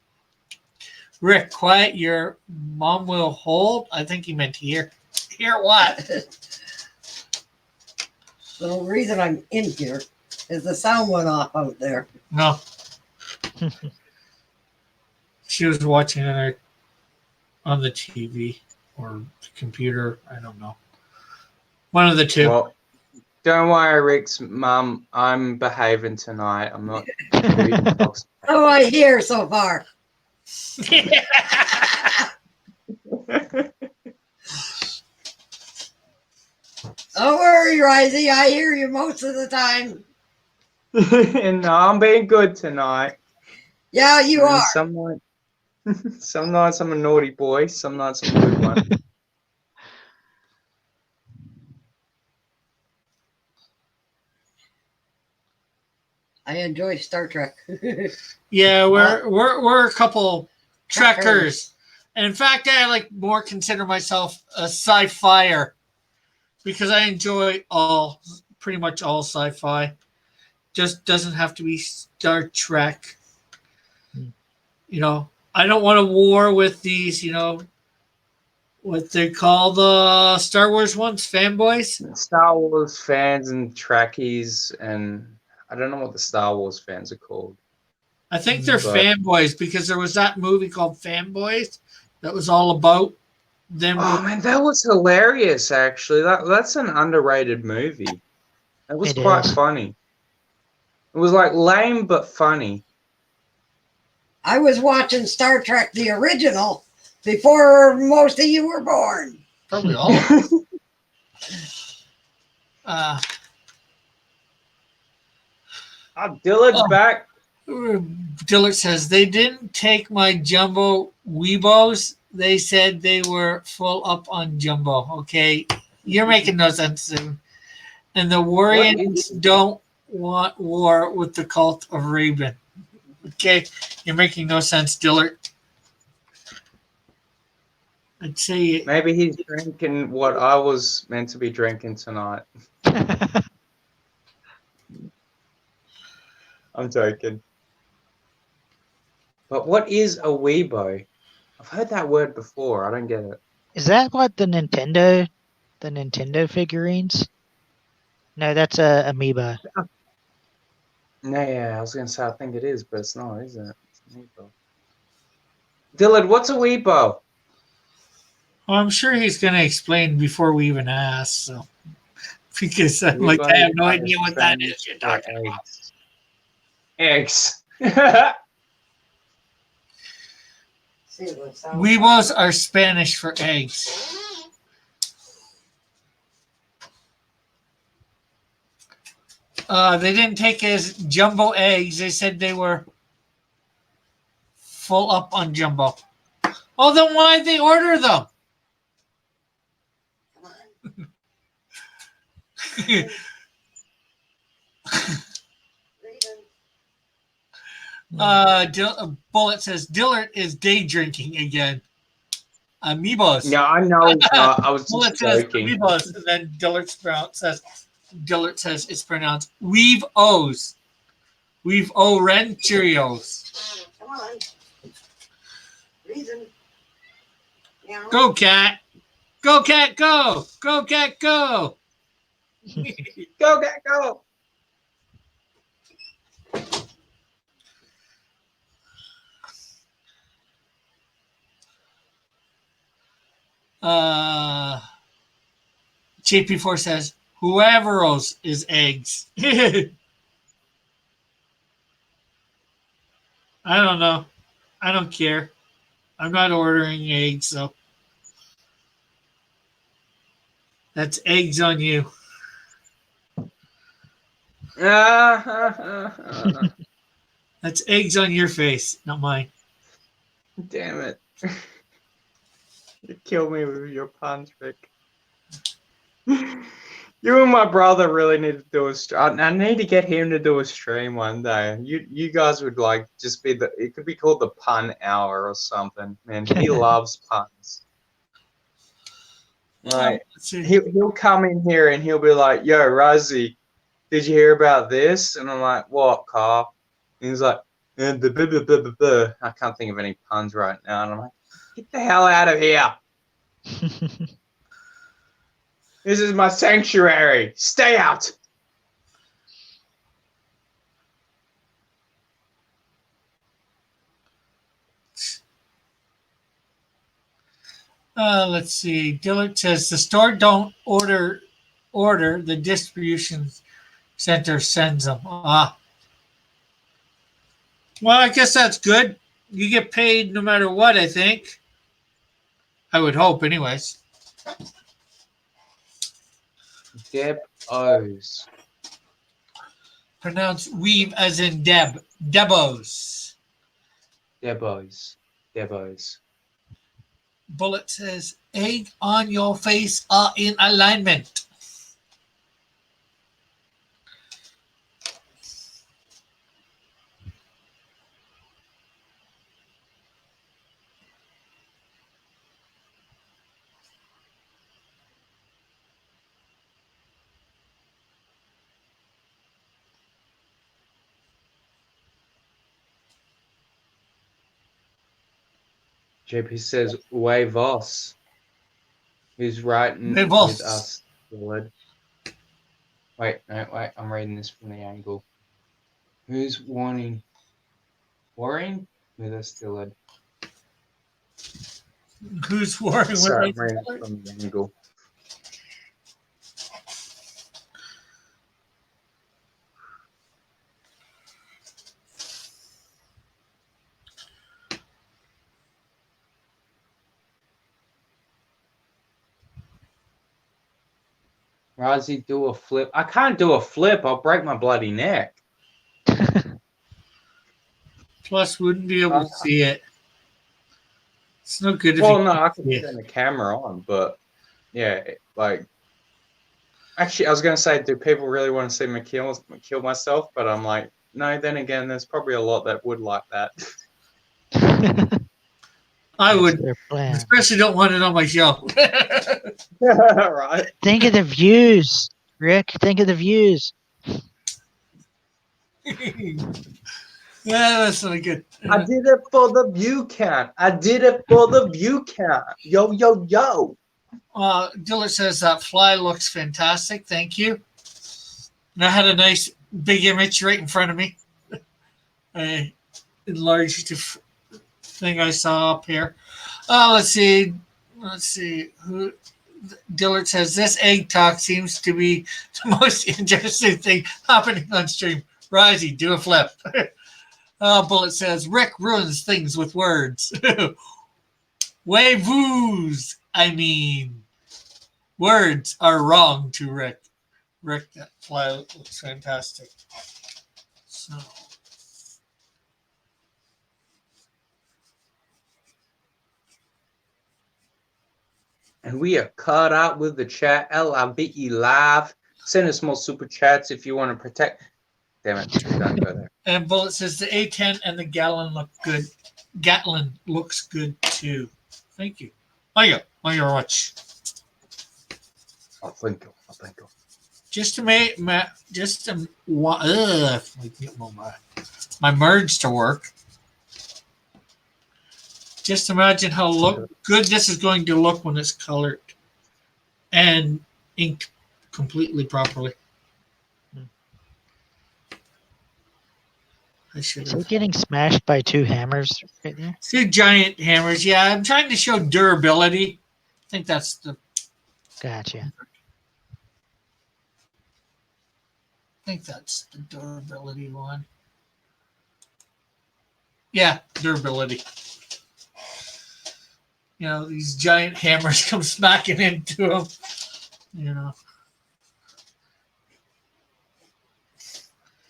Rick, quiet. Your mom will hold. I think he meant hear. Hear what? The reason I'm in here is the sound went off out there. No. She was watching it on the TV or the computer. I don't know. One of the two. Well, don't worry, Rick's mum. I'm behaving tonight. I'm not. Oh, I hear so far. Don't worry, Risey. I hear you most of the time. No, I'm being good tonight. Yeah, you are. Some nights I'm a naughty boy. Some nights I'm a good one. I enjoy Star Trek. Yeah, we're a couple trekkers. And in fact, I like more consider myself a sci-fier because I enjoy pretty much all sci-fi. Just doesn't have to be Star Trek. You know, I don't want a war with these, you know, what they call the Star Wars ones, fanboys. Star Wars fans and Trekkies, and I don't know what the Star Wars fans are called. I think they're fanboys because there was that movie called Fanboys that was all about them. Oh man, that was hilarious! Actually, that's an underrated movie. It was quite funny. It was like lame but funny. I was watching Star Trek, the original, before most of you were born. Probably all. Dillard's back. Dillard says they didn't take my jumbo Weebos. They said they were full up on jumbo. Okay, you're making no sense. And the Warriors don't want war with the cult of Raven. Okay, you're making no sense, Dillard. I'd say maybe he's drinking what I was meant to be drinking tonight. I'm joking. But what is a Weebo? I've heard that word before. I don't get it. Is that what the Nintendo figurines? No, that's a Amiibo. No, yeah, I was gonna say I think it is, but it's not, is it? It's an Weebo. Dillard, what's a Weebo? Well, I'm sure he's going to explain before we even ask. So, because I'm like, I have no idea what that is you're talking about. Eggs. Weebos are Spanish for eggs. They didn't take as jumbo eggs. They said they were full up on jumbo. Oh, then why did they order them? Bullet says Dillard is day drinking again. Amoebos. Yeah, I know it's not. I was Bullet just says joking. amoebos, and then Dillard says it's pronounced Weave O's. Weave O Ren Cheerios. Come on. Reason. You know? Go cat. Go cat go. Go cat go. Go, get go. JP4 says whoever's is eggs. I don't know. I don't care. I'm not ordering eggs, so that's eggs on you. That's eggs on your face, not mine. Damn it. You killed me with your pun trick. You and my brother really need to do a stream. I need to get him to do a stream one day. You guys would like just be it could be called the pun hour or something. Man, he loves puns. Like Let's see. he'll come in here and he'll be like, "Yo, Rozzy, did you hear about this?" And I'm like, "What, Carl?" And he's like, I can't think of any puns right now. And I'm like, "Get the hell out of here. This is my sanctuary. Stay out." Let's see. Dillard says the store don't order, the distribution center sends them. Well, I guess that's good. You get paid no matter what, I think. I would hope, anyways. Deb O's. Pronounce weave as in Deb. Debos. Debos. Debos. Bullet says egg on your face are in alignment. JP says, Huevos. Who's writing Huevos. with us, Dillard? Wait, I'm reading this from the angle. Who's warring with us, Dillard? Who's warring with Sorry, me? I'm reading it from the angle. Rozzy, do a flip. I can't do a flip. I'll break my bloody neck. Plus, wouldn't be able to see it. It's no good if Well, you no, I can't can see it. turn the camera on, but yeah, like. Actually, I was going to say, do people really want to see me kill myself? But I'm like, no, then again, there's probably a lot that would like that. I would, Their plan. especially don't want it on my show. Right? Think of the views, Rick. Think of the views. Yeah, that's not good. I did it for the view count. I did it for the view count. Yo, yo, yo. Dillard says that fly looks fantastic. Thank you. And I had a nice big image right in front of me. I enlarged the thing I saw up here. Let's see. Who Dillard says this egg talk seems to be the most interesting thing happening on stream. Risey, do a flip. Bullet says Rick ruins things with words. Wave-woos. I mean, words are wrong to Rick. Rick, that fly looks fantastic. So. And we are caught up with the chat. LIBE live. Send us more super chats if you want to protect. Damn it! Don't go there. And Bullet says the A10 and the Gatlin look good. Gatlin looks good too. Thank you. Thank you very much. I think you. Just to make my merge to work. Just imagine how good this is going to look when it's colored and inked completely properly. I should Is have. he getting smashed by 2 hammers right there? 2 giant hammers. Yeah, I'm trying to show durability. I think that's the. Gotcha. I think that's the durability one. Yeah, durability. You know, these giant hammers come smacking into them. You know.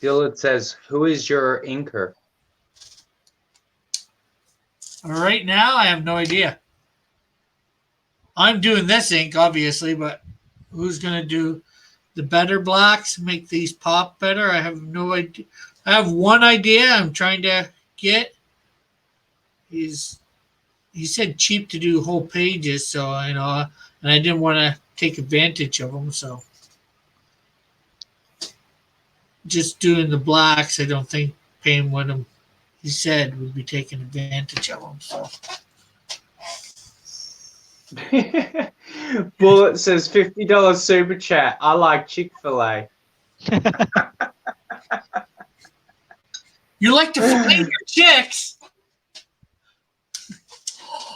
Dillard says, "Who is your inker?" Right now, I have no idea. I'm doing this ink, obviously, but who's going to do the better blacks, make these pop better? I have no idea. I have one idea I'm trying to get. He said cheap to do whole pages, so I know, and I didn't want to take advantage of them, so just doing the blacks, I don't think paying what he said would be taking advantage of them. So Bullet says $50 super chat. I like Chick-fil-A. you like to fillet your chicks?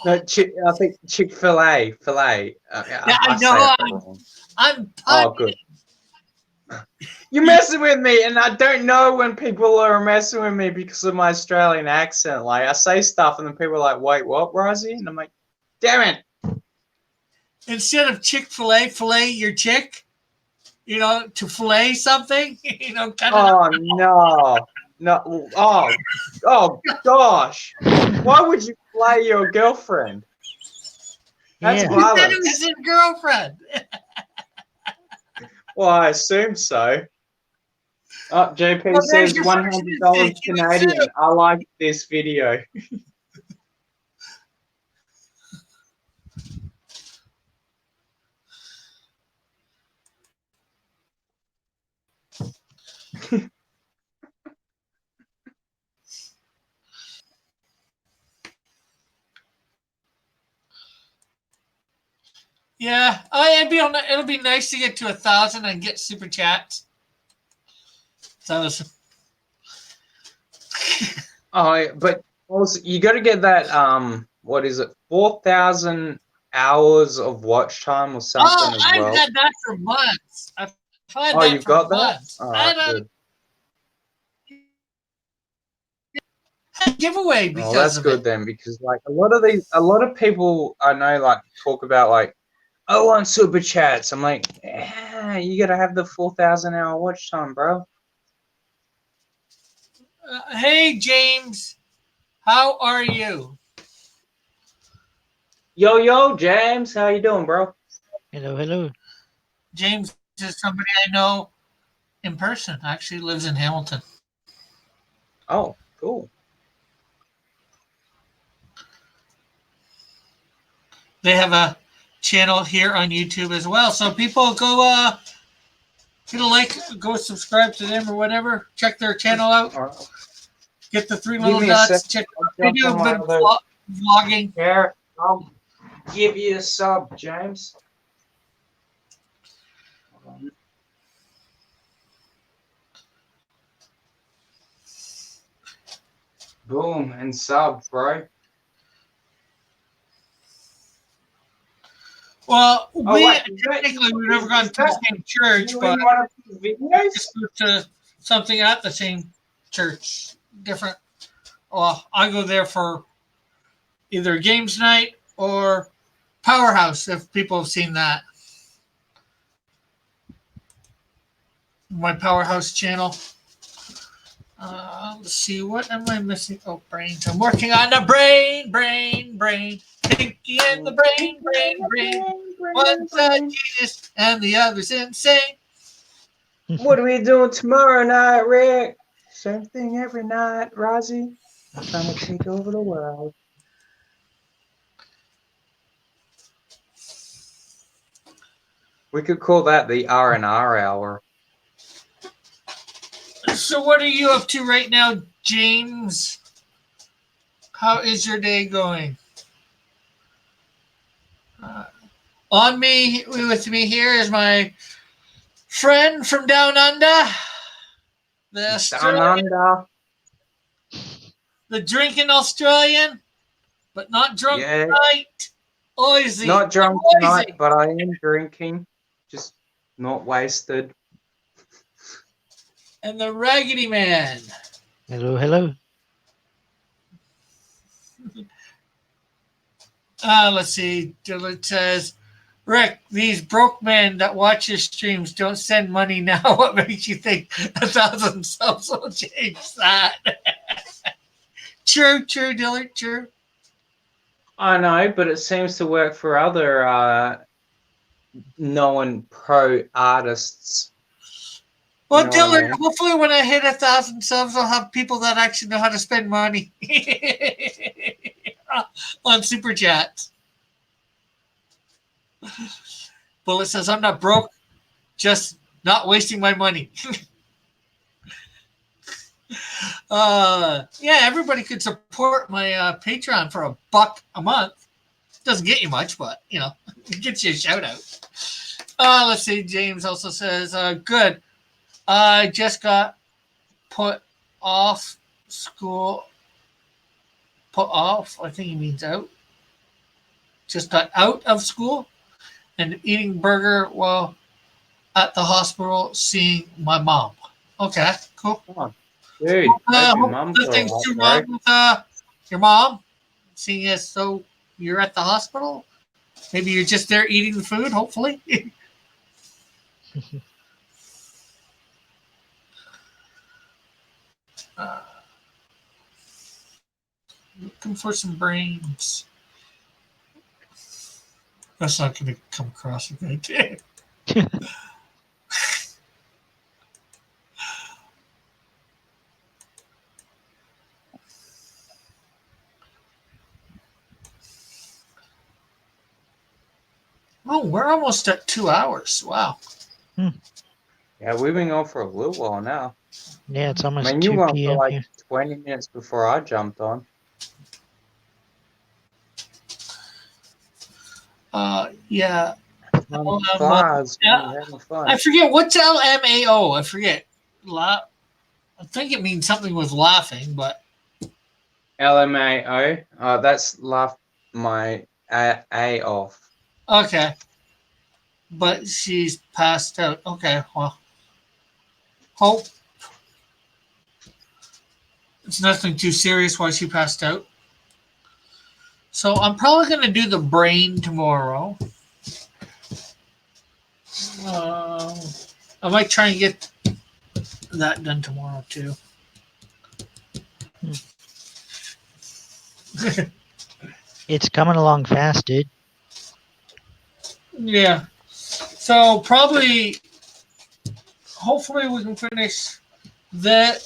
No, I think Chick-fil-A. Filet. Yeah, I say know. it wrong. I'm Oh, good. You're messing with me, and I don't know when people are messing with me because of my Australian accent. Like, I say stuff, and then people are like, "Wait, what, Rosie?" And I'm like, "Damn it!" Instead of Chick-fil-A, fillet your chick. You know, to fillet something. You know, kind of. Oh no! Oh gosh! Why would you play your girlfriend? That's Yeah. You said it violence. was his girlfriend. Well, I assume so. Oh, JP Well, there's says your $100 first Canadian. mistake. I like this video. Yeah, it'll be nice to get to 1,000 and get super chats. So Oh, but also you got to get that. What is it? 4,000 hours of watch time or something as I've well. had that for months. I've had Oh, that you've for got that? months. Oh, I that's had good. a giveaway because Oh, that's of good it. then, because like a lot of people I know like talk about like, I want super chats. I'm like, you got to have the 4,000 hour watch time, bro. Hey, James. How are you? Yo, James, how you doing, bro? Hello, hello. James is somebody I know in person. Actually lives in Hamilton. Oh, cool. They have a channel here on YouTube as well. So people go hit a like, go subscribe to them or whatever. Check their channel out. All right. Get the 3 Give little me a dots. sec. Check. I'll They jump do a on my bit other- vlogging. Here, I'll give you a sub, James. Boom, and sub, bro. Well, wait, technically we've never gone to the same church, You but in one of these videos? just go to something at the same church. Different. Well, I go there for either games night or Powerhouse, if people have seen that. My Powerhouse channel. Let's see, what am I missing? Oh, brains. I'm working on the brain. Pinky and the brain. One's a genius and the other's insane. What are we doing tomorrow night, Rick? Same thing every night, Rozzy. I'm trying to take over the world. We could call that the R&R hour. So what are you up to right now, James? How is your day going? On me, with me here is my friend from down under, the Down Australian, under. the drinking Australian, but not drunk Yeah. tonight. Ozzy. Not drunk Ozzy. tonight, but I am drinking. Just not wasted. And the Raggedy Man. Hello, hello. Let's see. It says, Rick, these broke men that watch your streams don't send money now. What makes you think 1,000 subs will change that? True, Dillard, true. I know, but it seems to work for other known pro artists. Well, You know what I Dillard, mean? hopefully when I hit 1,000 subs, I'll have people that actually know how to spend money on Super Chats. Bullet says, I'm not broke, just not wasting my money. Yeah, everybody could support my Patreon for $1 a month. Doesn't get you much, but, you know, it gets you a shout out. Let's see. James also says, good. I just got put off school. Put off, I think he means out. Just got out of school and eating burger while at the hospital seeing my mom. Okay, cool. Dude, hope your mom's Good things all too right, wrong with your mom, seeing as so you're at the hospital. Maybe you're just there eating the food, hopefully. Looking for some brains. That's not going to come across a good idea. Oh, we're almost at 2 hours. Wow. Yeah, we've been on for a little while now. Yeah, it's I almost mean, you 2 went for p.m. like here. 20 minutes before I jumped on. Yeah. Flies, yeah. man, having fun. I forget what's LMAO. I forget. I think it means something with laughing, but LMAO. That's laugh my A off. okay. But she's passed out. Okay, well, hope it's nothing too serious why she passed out. So I'm probably going to do the brain tomorrow. I might try and get that done tomorrow too. It's coming along fast, dude. Yeah. So probably, hopefully we can finish the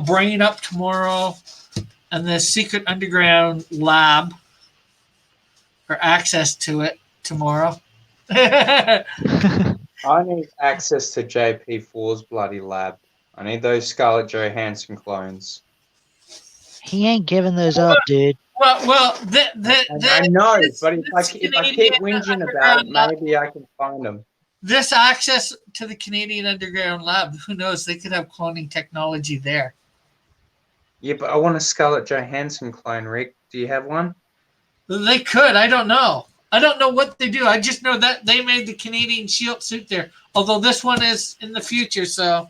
brain up tomorrow, and the secret underground lab, or access to it tomorrow. I need access to JP4's bloody lab. I need those Scarlett Johansson clones. He ain't giving those up, dude. Well, I know, but if I keep whinging about it, maybe I can find them. This access to the Canadian Underground Lab, who knows? They could have cloning technology there. Yeah, but I want a Scarlett Johansson clone, Rick. Do you have one? They could. I don't know. I don't know what they do. I just know that they made the Canadian Shield suit there. Although this one is in the future, so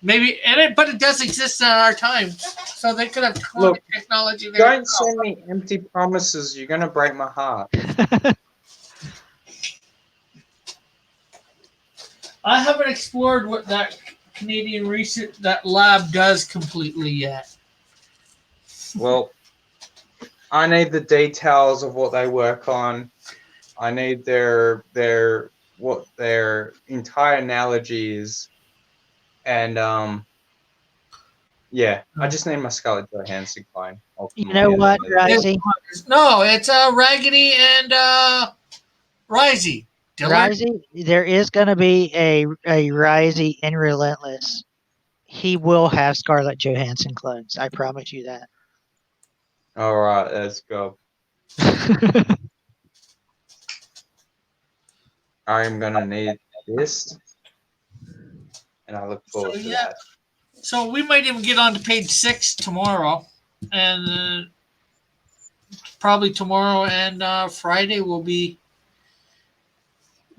maybe but it does exist in our time. So they could have cloning technology there. Don't send me empty promises. You're gonna break my heart. I haven't explored what that Canadian research that lab does completely yet. Well, I need the details of what they work on. I need what their entire analogy is. And yeah, I just need my Scarlett Johansson clone. You know what, Risey? No, it's Raggedy and Risey. Dillard. Risey, there is going to be a Risey in Relentless. He will have Scarlett Johansson clones. I promise you that. All right, let's go. I'm gonna need this, and I look forward to that. So we might even get on to page 6 tomorrow, and probably tomorrow and Friday we'll be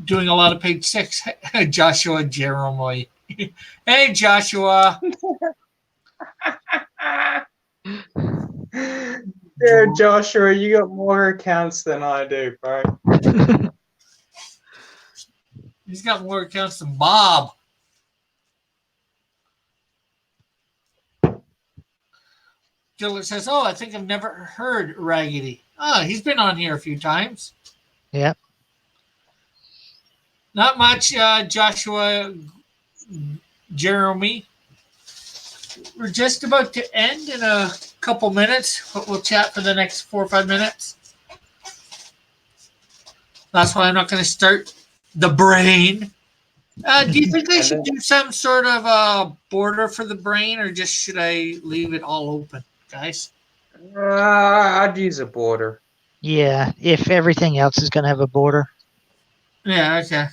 doing a lot of page 6. Joshua Jeremy. Hey, Joshua. Yeah, Joshua, you got more accounts than I do, bro. He's got more accounts than Bob. Gillett says, "Oh, I think I've never heard Raggedy. Oh, he's been on here a few times. Yep. Not much, Joshua Jeremy. We're just about to end in a couple minutes, but we'll chat for the next 4 or 5 minutes. That's why I'm not going to start the brain. Do you think I should do some sort of border for the brain, or just should I leave it all open, guys? I'd use a border. Yeah, if everything else is going to have a border. Yeah, okay.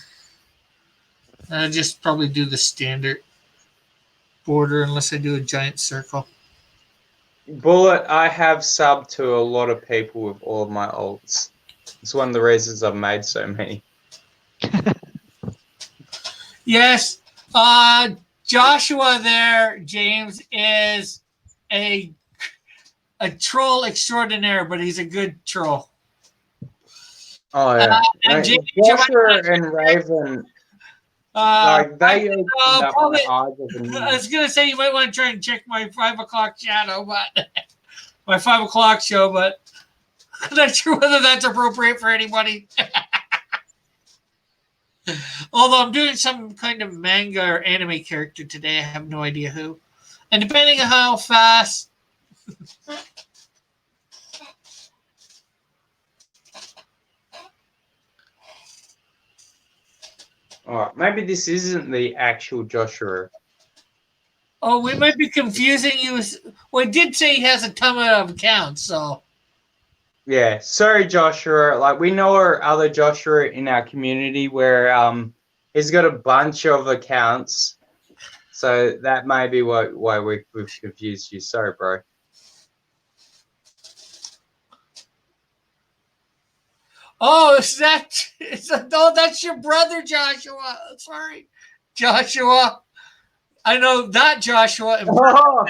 Just probably do the standard border unless I do a giant circle. Bullet, I have subbed to a lot of people with all of my ults. It's one of the reasons I've made so many. Yes. Joshua there, James, is a troll extraordinaire, but he's a good troll. Oh, yeah. And James, Joshua and Raven, like, they opened up probably, my eyes of a new- I was going to say you might want to try and check my 5 o'clock shadow, but my 5 o'clock show, but I'm not sure whether that's appropriate for anybody. Although I'm doing some kind of manga or anime character today, I have no idea who. And depending on how fast... Alright, maybe this isn't the actual Joshua. Oh, we might be confusing you. Well, it did say he has a ton of accounts, so... Yeah, sorry, Joshua. Like, we know our other Joshua in our community where he's got a bunch of accounts. So that may be why we've confused you. Sorry, bro. Oh, oh, that's your brother, Joshua. Sorry, Joshua. I know that Joshua. Oh,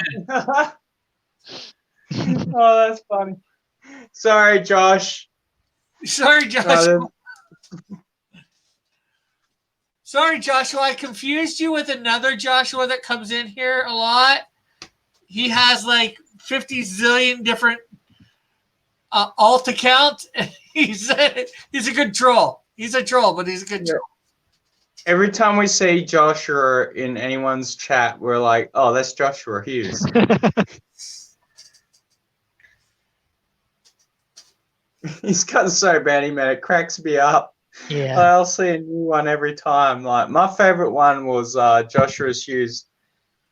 oh, that's funny. Sorry, Josh. Sorry, Joshua. Sorry, Joshua. I confused you with another Joshua that comes in here a lot. He has like 50 zillion different alt accounts. He's a good troll. He's a troll, but he's a good troll. Every time we see Joshua in anyone's chat, we're like, oh, that's Joshua Hughes. He's gotten so bad, man. It cracks me up. Yeah. I'll see a new one every time. Like, my favorite one was Joshua Hughes,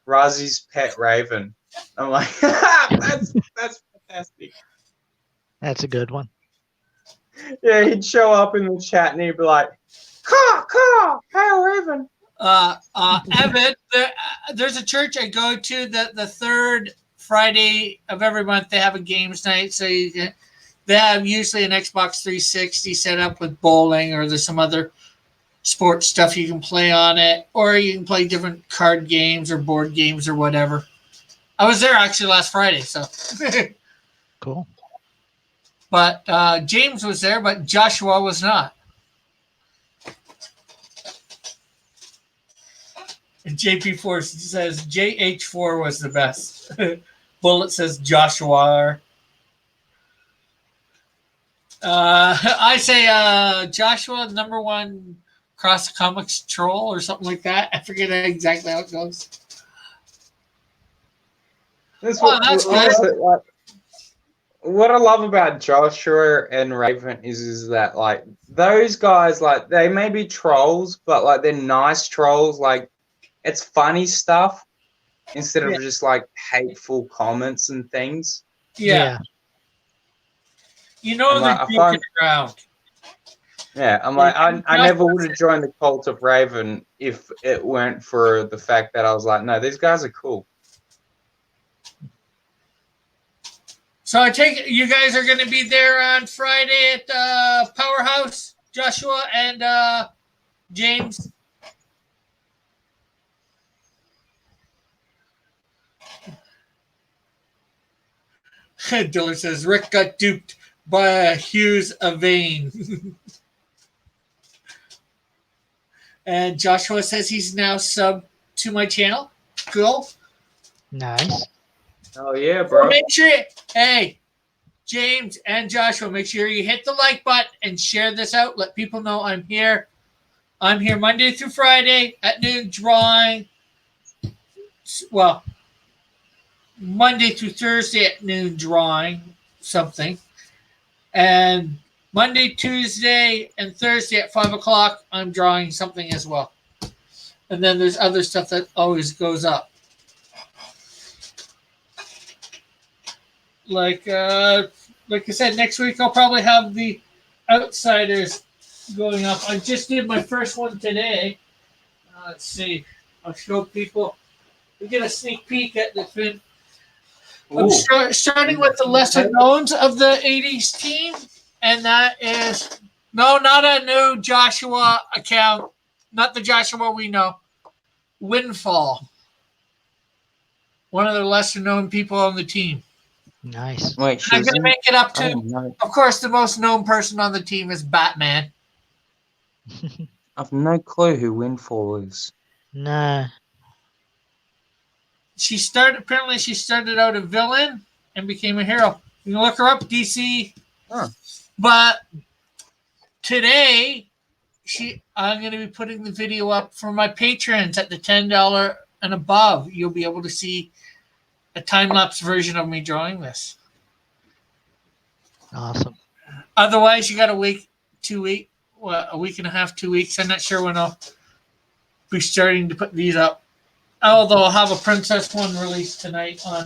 Razi's pet raven. I'm like, that's fantastic. That's a good one. Yeah, he'd show up in the chat and he'd be like, caw, hey, Raven. Evan, there's a church I go to that the third Friday of every month they have a games night. So they have usually an Xbox 360 set up with bowling, or there's some other sports stuff you can play on it, or you can play different card games or board games or whatever. I was there actually last Friday, so Cool. But James was there, but Joshua was not. And JP4 says JH4 was the best. Bullet says Joshua. I say Joshua, number one Cross Comics Troll or something like that. I forget exactly how it goes. That's Oh, what, that's good. honestly, like, what I love about Joshua and Raven is that like those guys, like they may be trolls, but like they're nice trolls. Like it's funny stuff instead of Yeah. just like hateful comments and things. Yeah. You know I'm they're like, I joking find- around. Yeah, I'm like, I never would have joined the cult of Raven if it weren't for the fact that I was like, no, these guys are cool. So I take it you guys are going to be there on Friday at Powerhouse, Joshua and James. Diller says Rick got duped by Hughes Avane. And Joshua says he's now sub to my channel. Cool. Nice. Oh yeah, So bro. make sure, hey, James and Joshua, make sure you hit the like button and share this out. Let people know I'm here. I'm here Monday through Friday at noon drawing. Well, Monday through Thursday at noon drawing something. And Monday, Tuesday, and Thursday at 5 o'clock, I'm drawing something as well. And then there's other stuff that always goes up. Like I said, next week I'll probably have the Outsiders going up. I just did my first one today. Let's see. I'll show people. We get a sneak peek at the fin. I'm starting with the lesser knowns of the 80s team, and that is not a new Joshua account, not the Joshua we know. Windfall, one of the lesser known people on the team. Nice. Wait, I'm going to make it up to, Oh, no. of course, the most known person on the team is Batman. I've no clue who Windfall is. Nah. She started out a villain and became a hero. You can look her up, DC. Huh. But today, I'm going to be putting the video up for my patrons at the $10 and above. You'll be able to see a time-lapse version of me drawing this. Awesome. Otherwise, you got a week and a half, 2 weeks. I'm not sure when I'll be starting to put these up. Although I'll have a Princess one released tonight on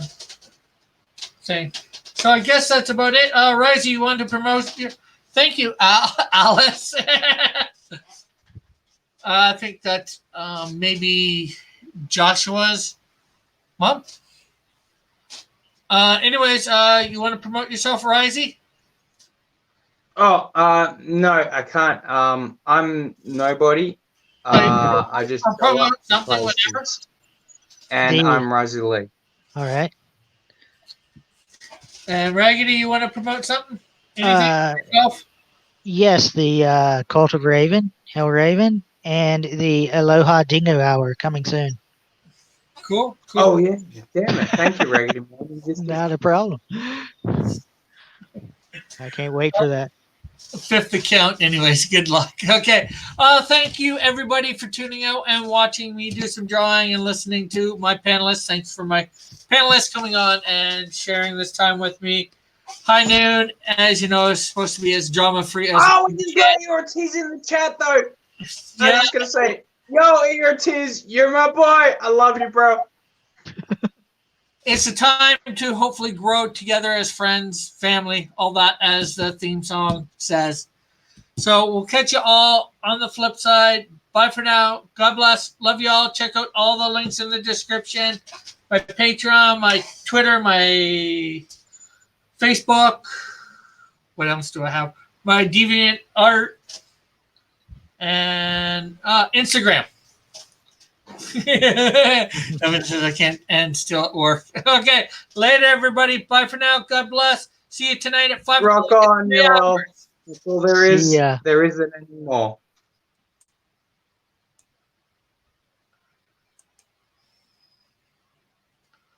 thing. So I guess that's about it. Risey, you wanted to promote your... Thank you, Alice. I think that's maybe Joshua's mom. Anyways, you want to promote yourself, Risey? Oh, no, I can't. I'm nobody. I just I'll go promote up to something, places. whatever. And The- I'm Rosie Lee. All right. And Raggedy, you want to promote something? Anything for yourself? Yes, the Cult of Raven, Hell Raven, and the Aloha Dingo Hour coming soon. Cool. Oh, yeah. Damn it. Thank you, Raggedy. Man. You just- Not a problem. I can't wait for that. Fifth account. Anyways, good luck. Okay. Thank you, everybody, for tuning out and watching me do some drawing and listening to my panelists. Thanks for my panelists coming on and sharing this time with me. High Noon, as you know, is supposed to be as drama-free as... Oh, we just got Ortiz in the chat, though. I'm Yeah. just going to say, yo, Ortiz, you're my boy. I love you, bro. It's a time to hopefully grow together as friends, family, all that, as the theme song says. So we'll catch you all on the flip side. Bye for now. God bless. Love you all. Check out all the links in the description. My Patreon, my Twitter, my Facebook. What else do I have? My Deviant Art and Instagram. Evan says I can't and still at work. Okay, later everybody. Bye for now. God bless. See you tonight at 5 Rock o'clock. on, y'all. That's all there is. See ya. There isn't anymore.